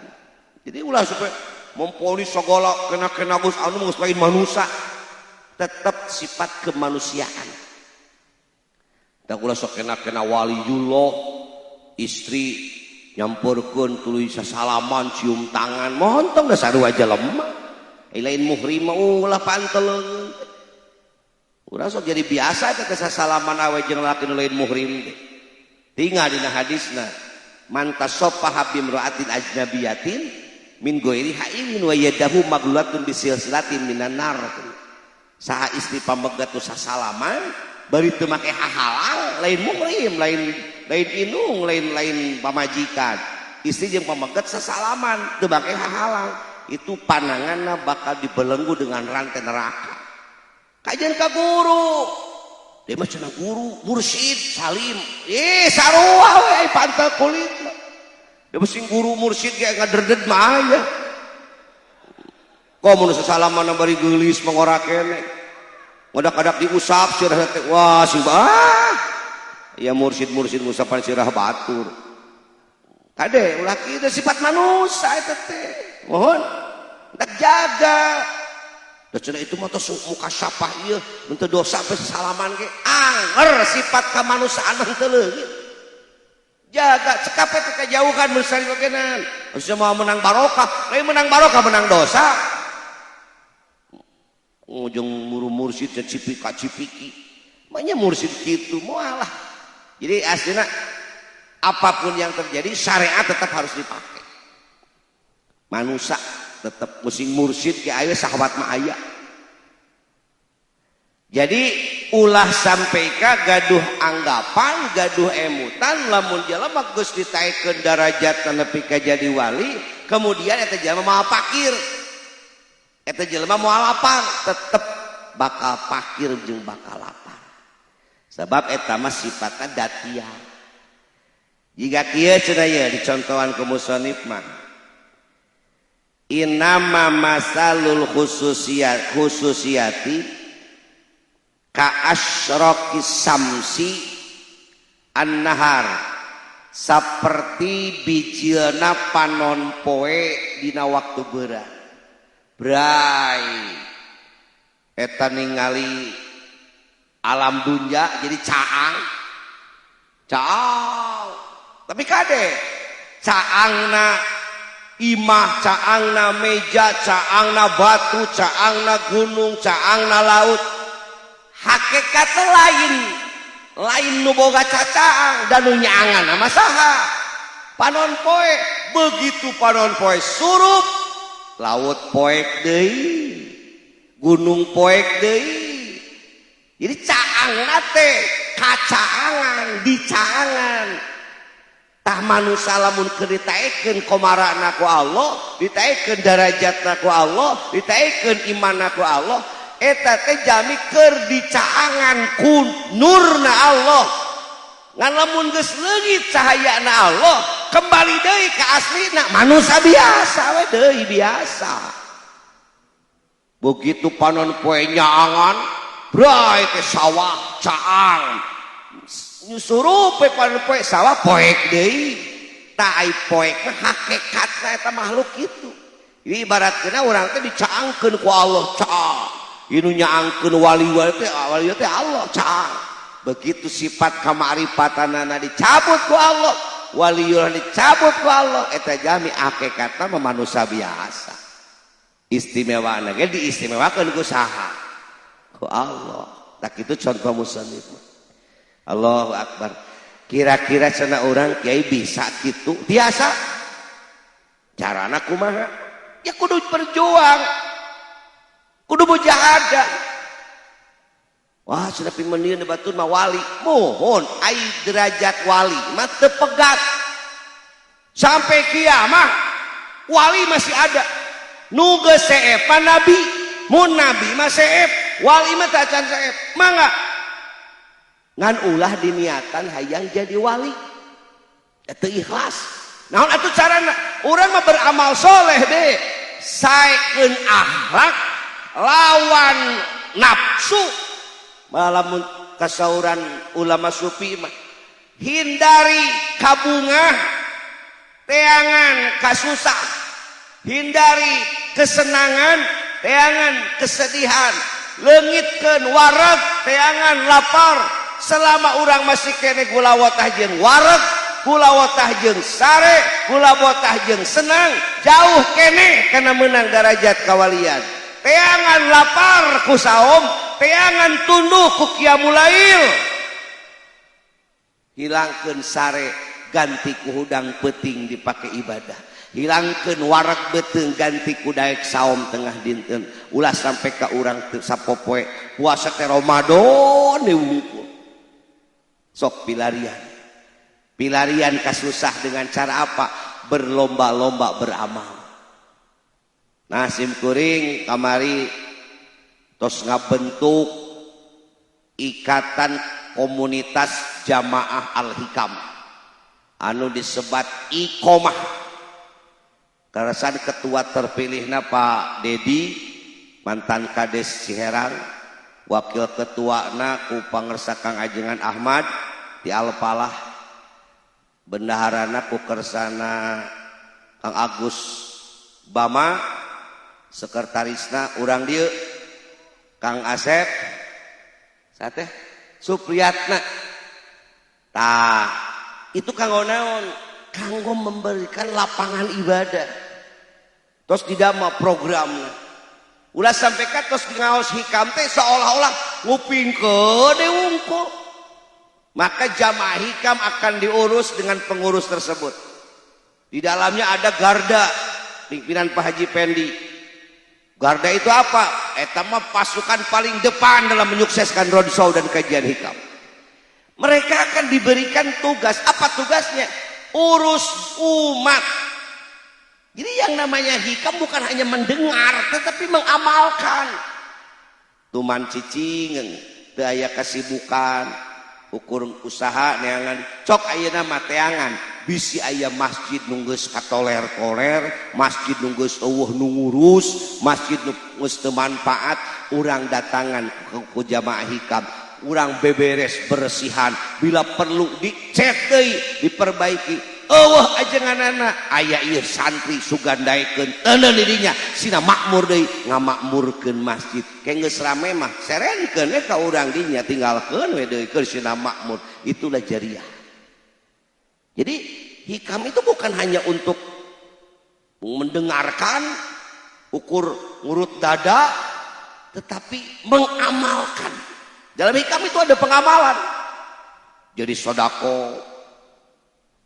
Jadi ulah supaya memponis segala kena Gus anu geus lain manusia. Tetap sifat kemanusiaan. Da ulah sok kena waliullah istri nyampurkeun tuluy sasalaman cium tangan mohon tong da sarua jelema. Lain muhrim ulah panteleun. Urang sok jadi biasa teh sasalaman awe jeung lalaki nu lain muhrim teh. Tinggal dina hadisna man tasaffaha bimra'atin ajnabiyatin min ghairi hailin wa yadahu maglulatun bisilsilatin minan nar. Saha istri pamegat tu sasalaman bari teu make hahalang lain muhrim lain inung lain pamajikan. Istri jeung pamegat sasalaman teu make hahalang itu pananganna bakal dibelenggu dengan rantai neraka. Kajian ka guru dia mah cenah guru mursyid salim sarua we pantel kulit dia mah guru mursyid ge ngaderded mah aya komun sasalaman bari geulis mangora kene ngodak-adak diusap sirah teh wah sing ya mursyid ngusapan sirah batur kade ulah kieu sifat manusia eta teh mohon tak jaga. Dan cenah itu mah muka syapah ieu mun teu dosa sampai salaman ge anger sifat kamanusiaan henteu leungit. Jaga cekape teh kajauhan mun sari bagenan. Geus mau menang barokah, lain menang barokah menang dosa. Ujung muru mursyid cipika-cipiki. Manya mursyid kitu moal lah. Jadi aslinya apapun yang terjadi syariat tetap harus dipakai. Manusia tetap musim mursyid ke aya sahabat mah aya. Jadi ulah sampai ka gaduh anggapan, gaduh emutan lamun jelema geus ditaekeun darajatna nepi ka jadi wali, kemudian eta jelema moal pakir. Eta jelema moal lapar, tetep bakal pakir jeung bakal lapar. Sebab eta mah sifatna datia. Jika kieu cenah ye dicontohan ku musannif mah inama masalul khususiyati ka asyraqis samsi an-nahar saperti bijieuna panon poe dina waktu beurang bray eta ningali alam dunya jadi caang tapi kade caangna imah, caangna meja, caangna batu, caangna gunung, caangna laut. Hakikat lain nu boga cacaang dan nu nyaangan ama saha. Panon poe, begitu panon poe surup, laut poek deui, gunung poek deui. Jadi caangna teh kacaangan, dicaangan. Tah manusia lamun keur ditaekeun komarana ku Allah, ditaekeun darajatna ku Allah, ditaekeun imanna ku Allah, eta teh jami keur dicaangan ku nurna Allah. Ngan lamun geus leungit cahayana Allah, kembali deui ka aslina manusia biasa we deui biasa. Begitu panon poe nyaangan, bray teh sawah caang. Nyusurup panon poek sawah poek deui tak ai poek mah hakikatna eta makhluk kitu. Jadi ibaratkeuna urang teh dicaangkeun ku Allah caang. Inu nyaangkeun wali teh Allah caang. Begitu sifat kamarifatanana dicabut ku Allah, waliullah dicabut ku Allah, eta jami hakikatna mah manusia biasa. Istimewana ge diistimewakeun ku saha? Ku Allah. Tak kitu contoh musannif. Allahu Akbar. Kira-kira cenah urang kiai bisa gitu biasa carana kumaha ya kudu berjuang kudu mujahadah. Wah cenah pimenieun batur mah wali mohon ai derajat wali mah teu pegat sampai kiamat wali masih ada nu geus seepan nabi mun nabi mah seep wali mah teu acan seep mangga ngan ulah diniatan hayang jadi wali eta ikhlas naon atuh carana urang mah beramal soleh deh saekeun akhlak lawan nafsu malamun kasauran ulama sufi mah hindari kabungah teangan kasusah, hindari kesenangan teangan kesedihan, leungitkeun wareg teangan lapar. Selama orang masih kene gulawatah jeung wareg, gulawatah jeung sare, gulawatah jeung senang, jauh kene kana menang derajat kawalian. Teangan lapar ku saum, teangan tunduh ku qiyamul lail. Hilangkeun sare ganti ku hudang peuting dipake ibadah. Hilangkeun wareg beuteung ganti ku daek saum tengah dinten. Ulah sampai ka urang teu sapopoe puasa teh Ramadan diwungkul. Sok pilarian kasusah dengan cara apa? Berlomba-lomba beramal. Nah sim kuring kamari tos ngabentuk ikatan komunitas jamaah al-hikam anu disebat iqomah. Karasan ketua terpilihna Pak Dedi mantan Kades Ciherang, wakil ketuana ku pangersa Kang Ajengan Ahmad di Alpalah, bendaharana ku kersana Kang Agus Bama, sekretarisna urang dieu Kang Asep sateh Supriyatna. Tah itu kanggo naon? Kanggo memberikan lapangan ibadah. Terus didama programna. Ulah sampai ka tos ngaos hikam teh seolah-olah ngupingkeun deungkul. Maka jamaah hikam akan diurus dengan pengurus tersebut. Di dalamnya ada garda pimpinan Pak Haji Pendi. Garda itu apa? Eta mah pasukan paling depan dalam menyukseskan roadshow dan kajian hikam. Mereka akan diberikan tugas. Apa tugasnya? Urus umat. Jadi yang namanya hikam bukan hanya mendengar tetapi mengamalkan. Tuman cicing teu aya kasibukan, ukur usaha neangan cok ayeuna mah teangan bisi aya masjid nu geus katoler-toler, masjid nu geus eueuh nu ngurus, masjid nu geus teu manfaat, urang datangan ku jamaah hikam, urang beberes bersihan, bila perlu dicet deui, diperbaiki. Eueuh ajenganana aya ieu santri sugandaekeun teuneun di dinya sina makmur deui ngamakmurkeun masjid. Ke geus rame mah serenkeun we ka urang dinya tinggalkeun we deui keur sina makmur. Itulah jariah. Jadi hikam itu bukan hanya untuk mendengarkan, ukur ngurut dada, tetapi mengamalkan. Dalam hikam itu ada pengamalan. Jadi sodako.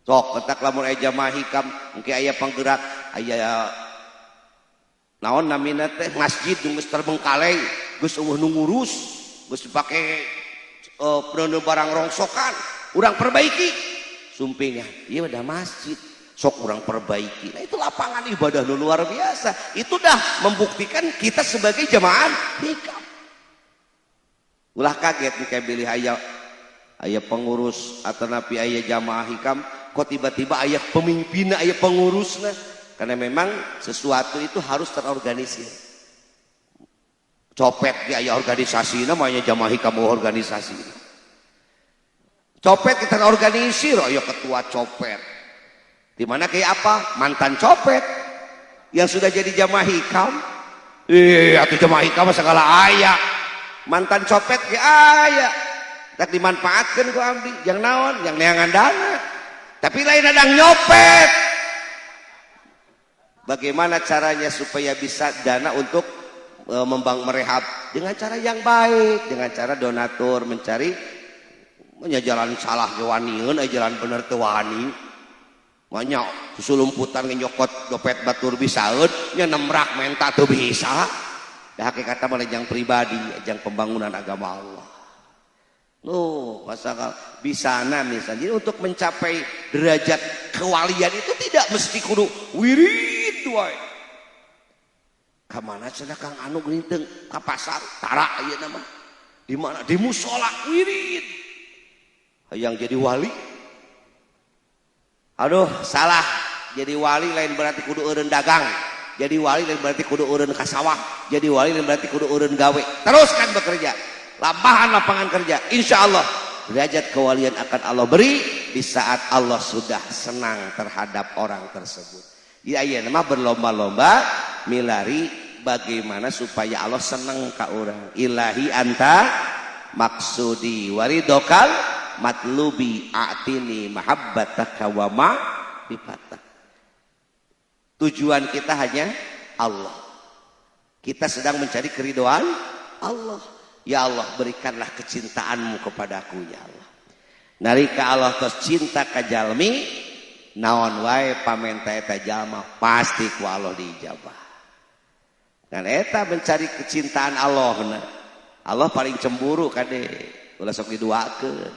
Sok ketak lamun aya jamaah hikam engke aya panggerak aya naon namina teh masjid nu geus terbengkalai geus eueuh nu ngurus geus dipake peuneun barang rongsokan urang perbaiki sumpingnya ieu ada masjid sok urang perbaiki. Nah itu lapangan ibadah nu luar biasa. Itu dah membuktikan kita sebagai jamaah hikam. Ulah kaget engke bilih aya pengurus atau napi aya jamaah hikam kok tiba-tiba ayah pemimpinnya, ayah pengurusnya. Karena memang sesuatu itu harus terorganisir. Copet di ayah organisasi namanya jamaah hikam organisasi. Copet kita organisir, ayah ketua copet. Dimana kayak apa? Mantan copet yang sudah jadi jamaah hikam. Atau jamaah hikam segala ayah. Mantan copet kayak ayah. Tak dimanfaatkan ku abdi, yang naon, yang neangan dana. Tapi lain ada nyopet. Bagaimana caranya supaya bisa dana untuk merehab dengan cara yang baik, dengan cara donatur mencari jalan salah gewaniun, jalan bener teu wani. Banyak susulumputan nyokot dompet batur bisaeun, nya nemrak menta teu bisa. Da hakikatna mah yang pribadi, yang pembangunan agama Allah. Loh, pasal bisana misalnya. Jadi untuk mencapai derajat kewalian itu tidak mesti kudu wirid wae. Ka mana cenah Kang anu geuning ka pasar tara ayeuna mah. Di mana? Di mushola wirid. Hayang jadi wali. Aduh, salah. Jadi wali lain berarti kudu eureun dagang. Jadi wali lain berarti kudu eureun ka sawah. Jadi wali lain berarti kudu eureun gawe. Teruskan bekerja. lampahan lapangan kerja. Insya Allah derajat kewalian akan Allah beri di saat Allah sudah senang terhadap orang tersebut. Ya nama berlomba-lomba milari bagaimana supaya Allah senang ka orang. Ilahi anta maksudi waridokal matlubi a'tini mahabbataka wa ma'rifatak. Tujuan kita hanya Allah. Kita sedang mencari keridhaan Allah. Ya Allah, berikanlah kecintaanmu kepadaku ya Allah. Nalika Allah tos cinta ka jalmi, naon wae pamenta eta jalma pasti ku Allah diijabah. Dan eta mencari kecintaan Allah. Allah paling cemburu kade. Ulah sok diduakeun.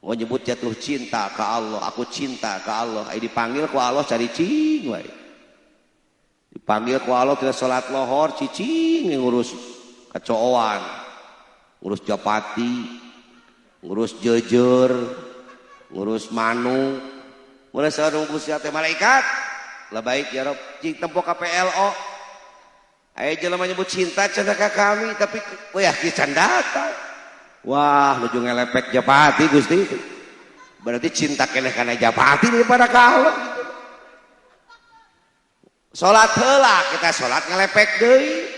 Mau nyebut jatuh cinta ke Allah, aku cinta ke Allah. Ai dipanggil ku Allah cari cing wae. Dipanggil ku Allah tidak salat lohor cicing ngurus kacooan, ngurus japati, ngurus jejer, ngurus manu. Mulai sareng Gusti teh malaikat lah baik ya Rob cing tempo ka PLO. Aya jelema nyebut cinta cenah ka kami tapi wah kieu can datang. Wah nuju ngelepek japati Gusti. Berarti cinta keneh kana japati daripada ka Allah. Salat heula kita salat ngelepek deui.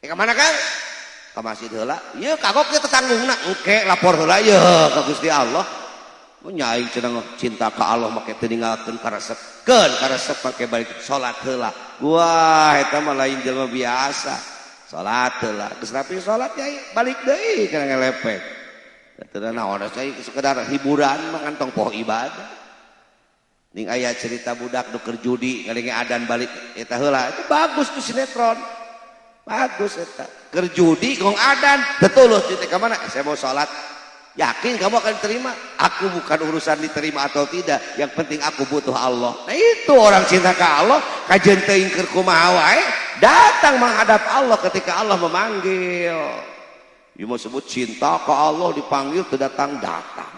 Ka mana Kang? Ka masjid heula. Ieu kagok kieu tetanggungna engke lapor heula ieu ka Gusti Allah. Nyai cenah cinta ka Allah make teu ninggalkeun karesep make balik salat heula. Wah eta mah lain jelema biasa. Salat heula. Geus rapi salat nyai balik deui kana ngelepek. Teu naon nyai sekedar hiburan mah kantong poho ibadah. Ning aya cerita budak nu keur judi ngalinge adan balik eta heula. Itu bagus tuh sinetron. Bagus eta. Keur judi gong adan tetuluh teh ka mana? Saya mau salat. Yakin kamu akan diterima? Aku bukan urusan diterima atau tidak. Yang penting aku butuh Allah. Nah itu orang cinta ke Allah. Kajian teuing keur kumaha wae datang menghadap Allah ketika Allah memanggil. Ieu mau sebut cinta ke Allah dipanggil teu datang.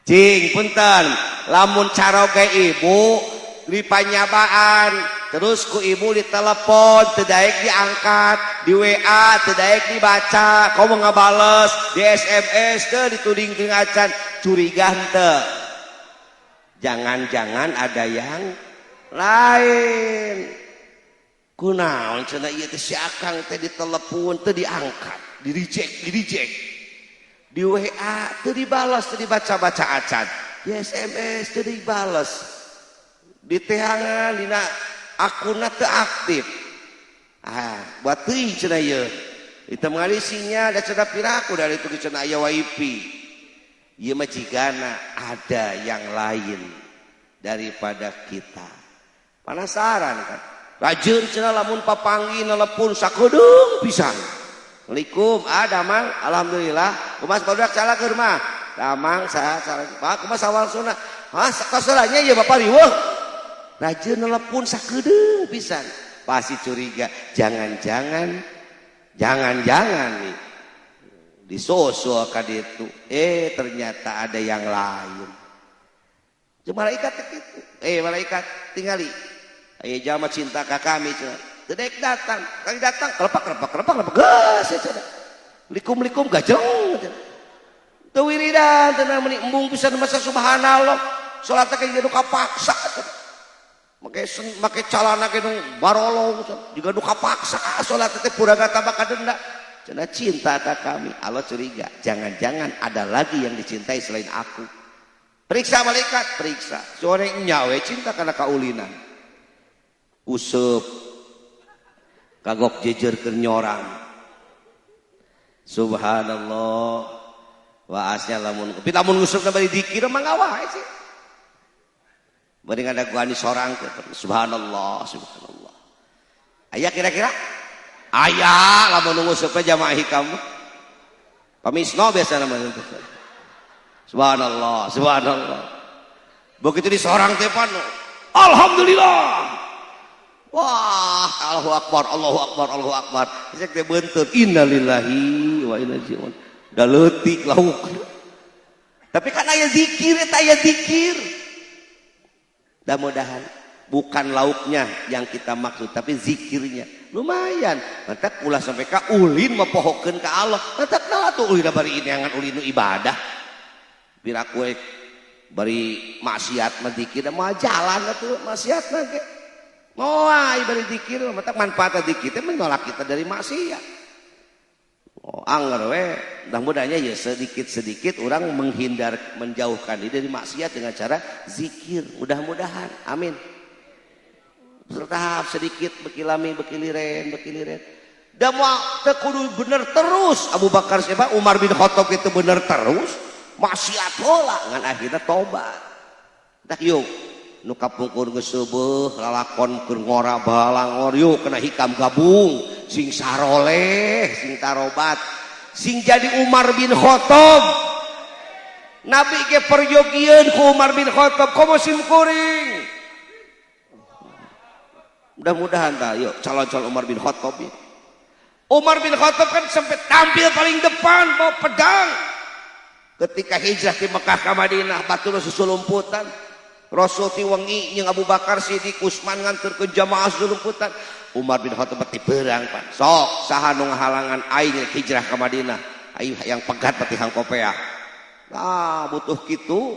Cing punten lamun caroge ibu dipanyabaan terus ku ibu ditelepon teu daek diangkat di WA teu daek dibaca komo ngabales di SMS teu dituding teu acan curiga henteu jangan-jangan ada yang lain kunaon cenah ieu teh si Akang teh ditelepon teu diangkat di reject di WA teu dibalas teu dibaca-baca acan di SMS teu dibalas di tehangan dina akunna teu aktif buat teuing cenah ieu itu mengalisinya da cenah piraku dari itu cenah aya wifi ieu mah jigana ada yang lain daripada kita penasaran kan rajin cenah lamun papanggi nelepon sakedeung pisan. Assalamualaikum, damang, alhamdulillah. Kumas kodak salah keur mah. Damang saha Pak, kumas awal sunah. Kasolanya ya Bapak riweuh. Rajin nelepon sakedeung pisan. Pasti curiga, jangan-jangan nih. Disoso ka ditu. Ternyata ada yang lain. Cuma malaikat kitu. Malaikat tingali. Aya jalma cinta ka kami cenah. Dedek datang, kali datang, kelepak, gas ya likum gajeng, teu wiridan, teu meni embung pisan masa subhanallah, salat teh geus kapaksa, make calana ge nu barolong, juga nu kapaksa, salat teh puraga tambah kadenda, cenah cinta ka kami, Allah curiga, jangan-jangan ada lagi yang dicintai selain aku, periksa malaikat, periksa, sore nyawe cinta karena kaulinan, useup kagok jejer keur nyorang subhanallah waasnya lamun ngusupna bari dikir mah ngawae sih bari ngadaguani sorang teh subhanallah aya kira-kira aya lamun ngusupna jamaah hikam pamisno biasa namanya subhanallah begitu disorang teh pan alhamdulillah. Wah, Allahu Akbar. Cek teh beunteun innalillahi wa inna ilaihi raji'un. Da leutik lauk. Tapi kan aya zikir eta aya zikir. Mudah-mudahan bukan lauknya yang kita maksud tapi zikirnya lumayan mantak ulah sampai ka ulin mapohokeun ka Allah mantak naon tuh ulin bari neangan ulin nu ibadah bira kue bari maksiat mah zikir mah jalan atuh maksiatna ge moal bari zikir mantak manfaat zikir teh menolak kita dari maksiat. Oh, anger we, mudah-mudahnya ya sedikit-sedikit orang menjauhkan diri dari maksiat dengan cara zikir. Mudah-mudahan, amin. Bertahap sedikit, bekilami, bekiliren. Dan mau kudu bener terus. Abu Bakar siapa? Umar bin Khattab itu bener terus. Maksiat bola, ngan akhirnya tobat. Dah yuk, nu kapungkur geus seubeul, lalakon keur ngora balangor yuk kena hikam gabung. Sing saroleh, sing tarobat, sing jadi Umar bin Khattab. Nabi ke perjogieun ku Umar bin Khattab, komo sim kuring. Mudah-mudahan dah, yuk calon-calon Umar bin Khattab ya. Umar bin Khattab kan sampai tampil paling depan bawa pedang. Ketika hijrah di Mekah ke Madinah, batur susulumputan. Rasul tiwangi yang Abu Bakar Siddiq Utsman nganter ke jamaah susulumputan. Umar bin Khattab peti perang pan sok saha nu ngahalangan aing hijrah ke Madinah aing yang pegat peti hangkopea nah butuh kitu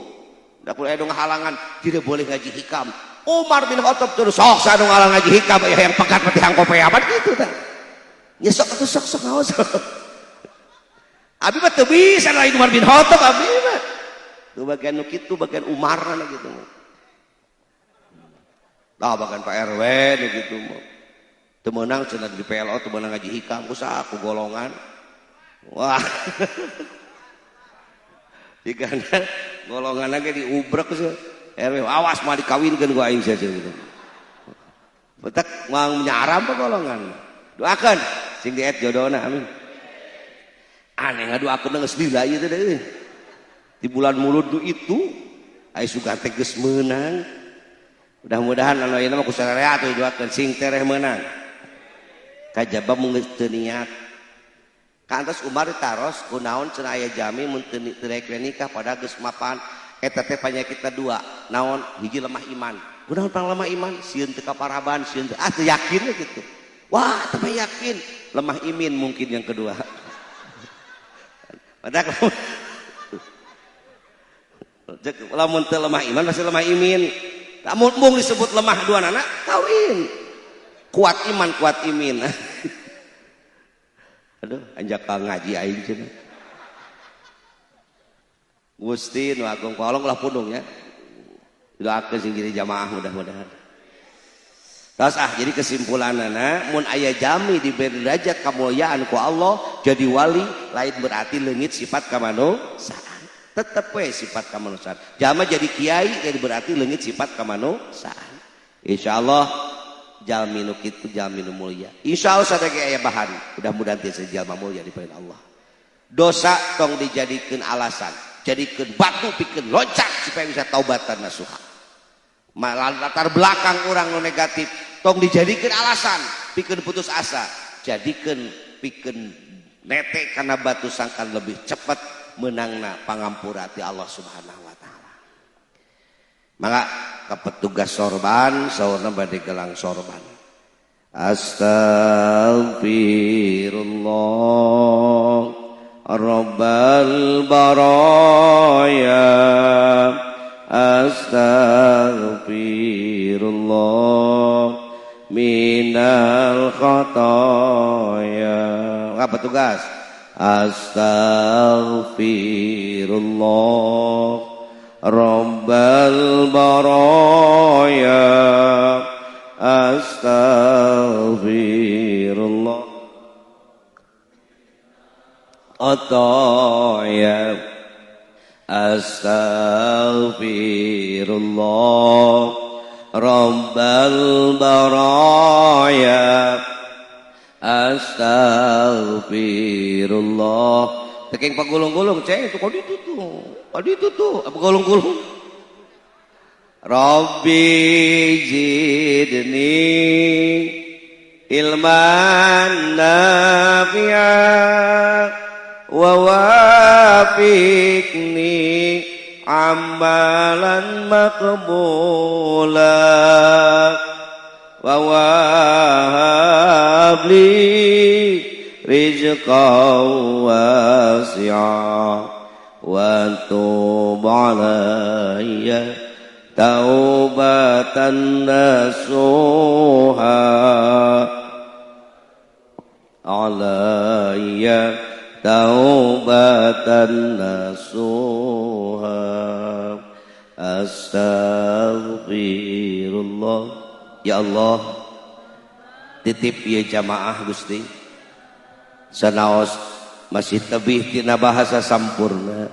da kudu aya nu ngahalangan tidak boleh ngaji hikam Umar bin Khattab terus sok saha nu ngahalang ngaji hikam yang pegat peti hangkopea pan kitu tah nya sok atuh sok ngaos abi mah teu bisa lain Umar bin Khattab abi mah tu bagian nu kitu bagian Umarna gitu tah bagian Pak RW nu kitu mah temenang cenah di PLO temenang ngaji hikam kusaha aku golongan wah dikana golongan lagi diubrek RW awas mah dikawinkeun ku aing saja gitu betak mang nyaram apa golongan doakan sing diet jodohna amin aneh ngadoakeun geus lila ieu teh deui di bulan Mulud itu aya sugante geus meunang mudah-mudahan anu ieu mah ku sararea atuh doakeun sing tereh meunang kajaba mun teu niat kantos Umar ditaros kunaon cenah aya jami mun teu nikah pada geus mapan eta teh panyakitna dua naon hiji lemah iman kunaon pang lemah iman sieun teu kaparaban sieun teu teu yakin gitu wah teu yakin lemah imin mungkin yang kedua padahal lamun teu lemah iman masih lemah imin lamun mung disebut lemah dua anak kawin kuat iman kuat imin aduh anjak ngaji aing cenah Gusti nu agung kolong lah pundungnya doakeun sing jadi jamaah mudah-mudahan terus jadi kesimpulanana mun aya jami diberi derajat kamuliaan ku Allah jadi wali lain berarti leungit sifat kamanusiaan tetep we sifat kamanusiaan jama jadi kiai jadi berarti leungit sifat kamanusiaan insyaallah jalmi nu kitu jalmi nu mulia insyaallah sadaya aya bahan mudah-mudahan tiasa jalma mulia di peueun Allah dosa tong dijadikeun alasan jadikeun batu pikeun loncat supaya bisa taubatan nasuha latar belakang orang nu negatif tong dijadikeun alasan pikeun putus asa jadikeun pikeun nete kana batu sangkan lebih cepat menangna pangampura ti Allah Subhanahu wa taala maka ka petugas sorban saurna bade gelang sorban astagfirullah rabbal baraya astagfirullah minal khataya apa tugas astagfirullah rabbal baraya astagfirullah ataya astaghfirullah rabbal baraya astaghfirullah teking pagulung-gulung ceng itu kodi tuh apa gulung-gulung Rabbi zidni ilman nafi'a wa wafiqni amalan maqbula wa wahabli rizqan wasi'a wa tub alayya taubatan nasuha alayya taubatan nasuha astaghfirullah. Ya Allah, titip ya jamaah Gusti sanaos masih tebih tina bahasa sampurna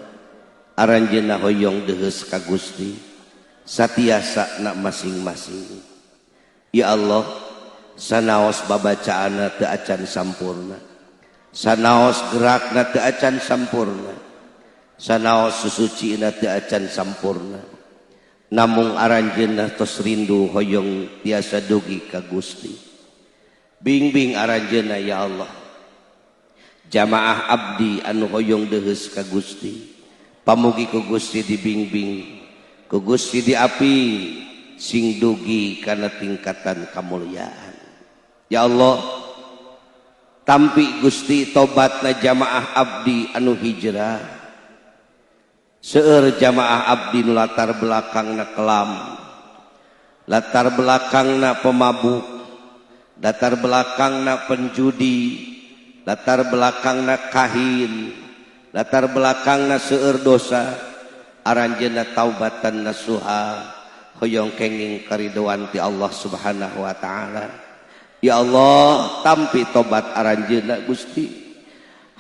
aranjeunna hoyong deheus ka Gusti satiasa na masing-masing. Ya Allah, sanaos babacaana teu acan sampurna, sanaos gerakna teu acan sampurna, sanaos susucina teu acan sampurna, namung aranjeunna tos rindu hoyong tiasa dugi ka Gusti. Bimbing aranjeunna ya Allah, jamaah abdi anu hoyong deheus ka Gusti, pamugi ku Gusti dibimbing, ku Gusti diapi sing dugi kana tingkatan kamulyaan. Ya Allah, tampi Gusti tobatna jamaah abdi anu hijrah, seueur jamaah abdi nu latar belakangna kelam, latar belakangna pemabuk, latar belakangna penjudi, latar belakangna kahin, latar belakangna seueur dosa, aranjeunna taubatan nasuha hoyong kenging karidoan ti Allah Subhanahu wa taala. Ya Allah, tampi tobat aranjeunna Gusti,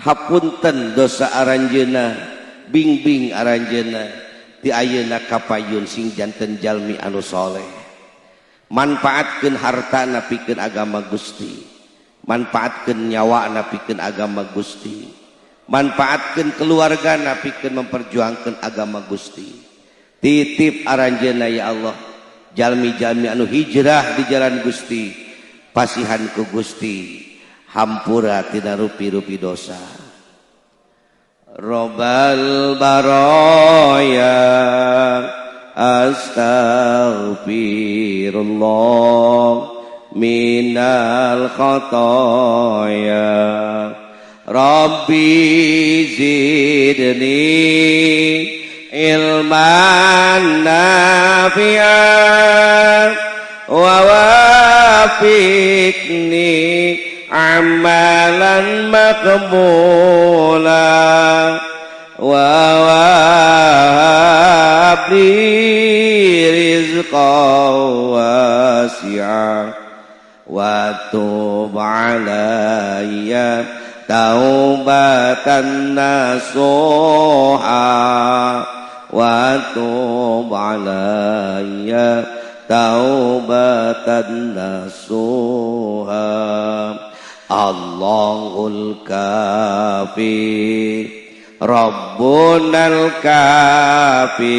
hapunten dosa aranjeunna, bimbing aranjeunna ti ayeuna kapayun sing janten jalmi anu soleh, manfaatkeun hartana pikeun agama Gusti, manfaatkeun nyawana pikeun agama Gusti, manfaatkeun keluargana pikeun memperjuangkeun agama Gusti. Titip aranjeunna ya Allah, jalmi-jalmi anu hijrah di jalan Gusti, pasihan ku Gusti hampura tina rupi-rupi dosa. Robbal baraya astaghfirullah minal khataya Rabbi zidni ilman nafi'an wa wafiqni amalan maqbula wa wabli rizqan wasi'a wa tub alayya taubatan nasuha wa tub alayya taubatan nasuha. Allahul kafi Rabbunal kafi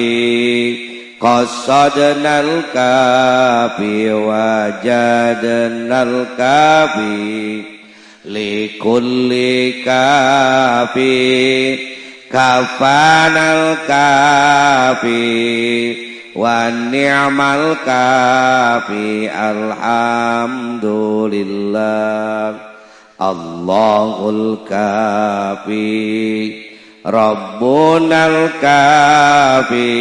qasadnal kafi wajadnal kafi likulli kafi kafanal kafi wa ni'mal kafi alhamdulillah. Allahul kafi Rabbunal kafi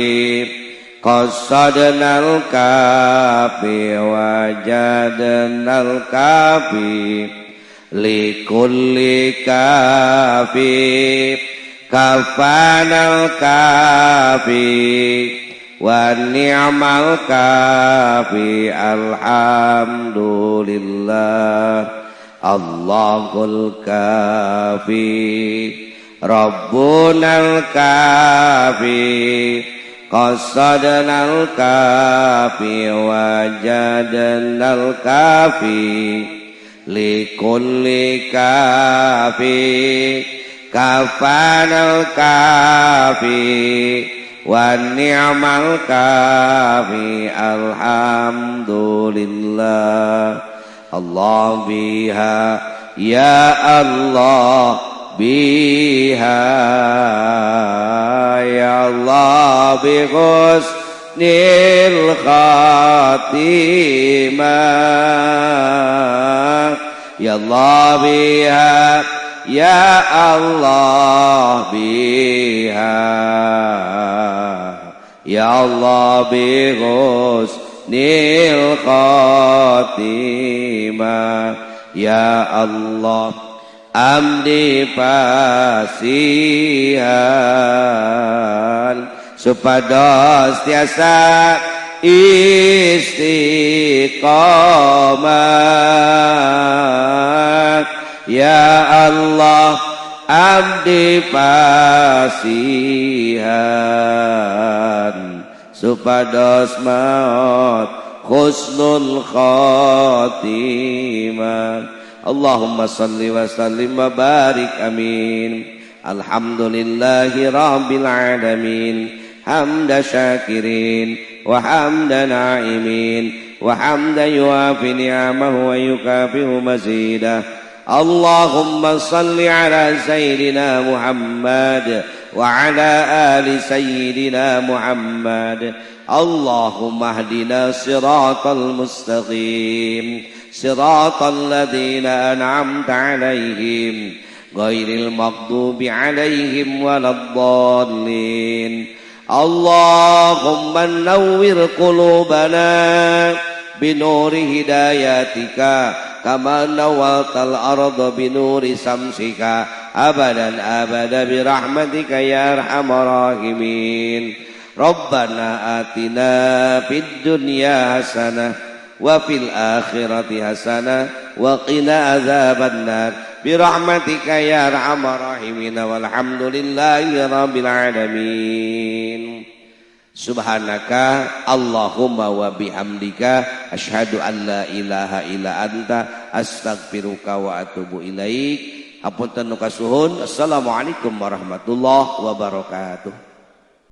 qasadnal kafi wajadnal kafi likulli kafi kafanal kafi wa ni'mal kafi alhamdulillah. Allahul kafi Rabbunal kafi qasadnal kafi wajadnal kafi likulli kafi kafanal kafi wa ni'mal kafi alhamdulillah. Allah biha ya Allah biha ya Allah bi husnil khatimah ya Allah biha ya Allah biha ya Allah bi husnil khatimah ya Allah amdi pasihan supados tiasa istiqomah ya Allah abdi pasihan supados maut husnul khatimah Allahumma salli wa sallim wa barik amin alhamdulillahi rabbil alamin hamda syakirin wa hamda na'imin wa hamda yuafi ni'amahu wa yukafihu mazidah Allahumma salli ala sayyidina Muhammad wa ala ali sayyidina Muhammad Allahumma hdina siratal mustaqim siratal ladzina an'amta alaihim ghairil maghdubi alaihim waladdallin Allahumma nawwir qulubana binuri hidayatika kama nawwaltal arda binuri samsika abadan abada birahmatika ya arhamar rahimin Rabbana atina fid dunya hasanah wa fil akhirati hasanah wa qina azabannar birahmatika ya arhamar rahimin walhamdulillahi rabbil alamin subhanaka Allahumma wa bihamdika asyhadu an la ilaha illa anta astaghfiruka wa atubu ilaik. Hapunten nu kasuhun. Assalamualaikum warahmatullahi wabarakatuh.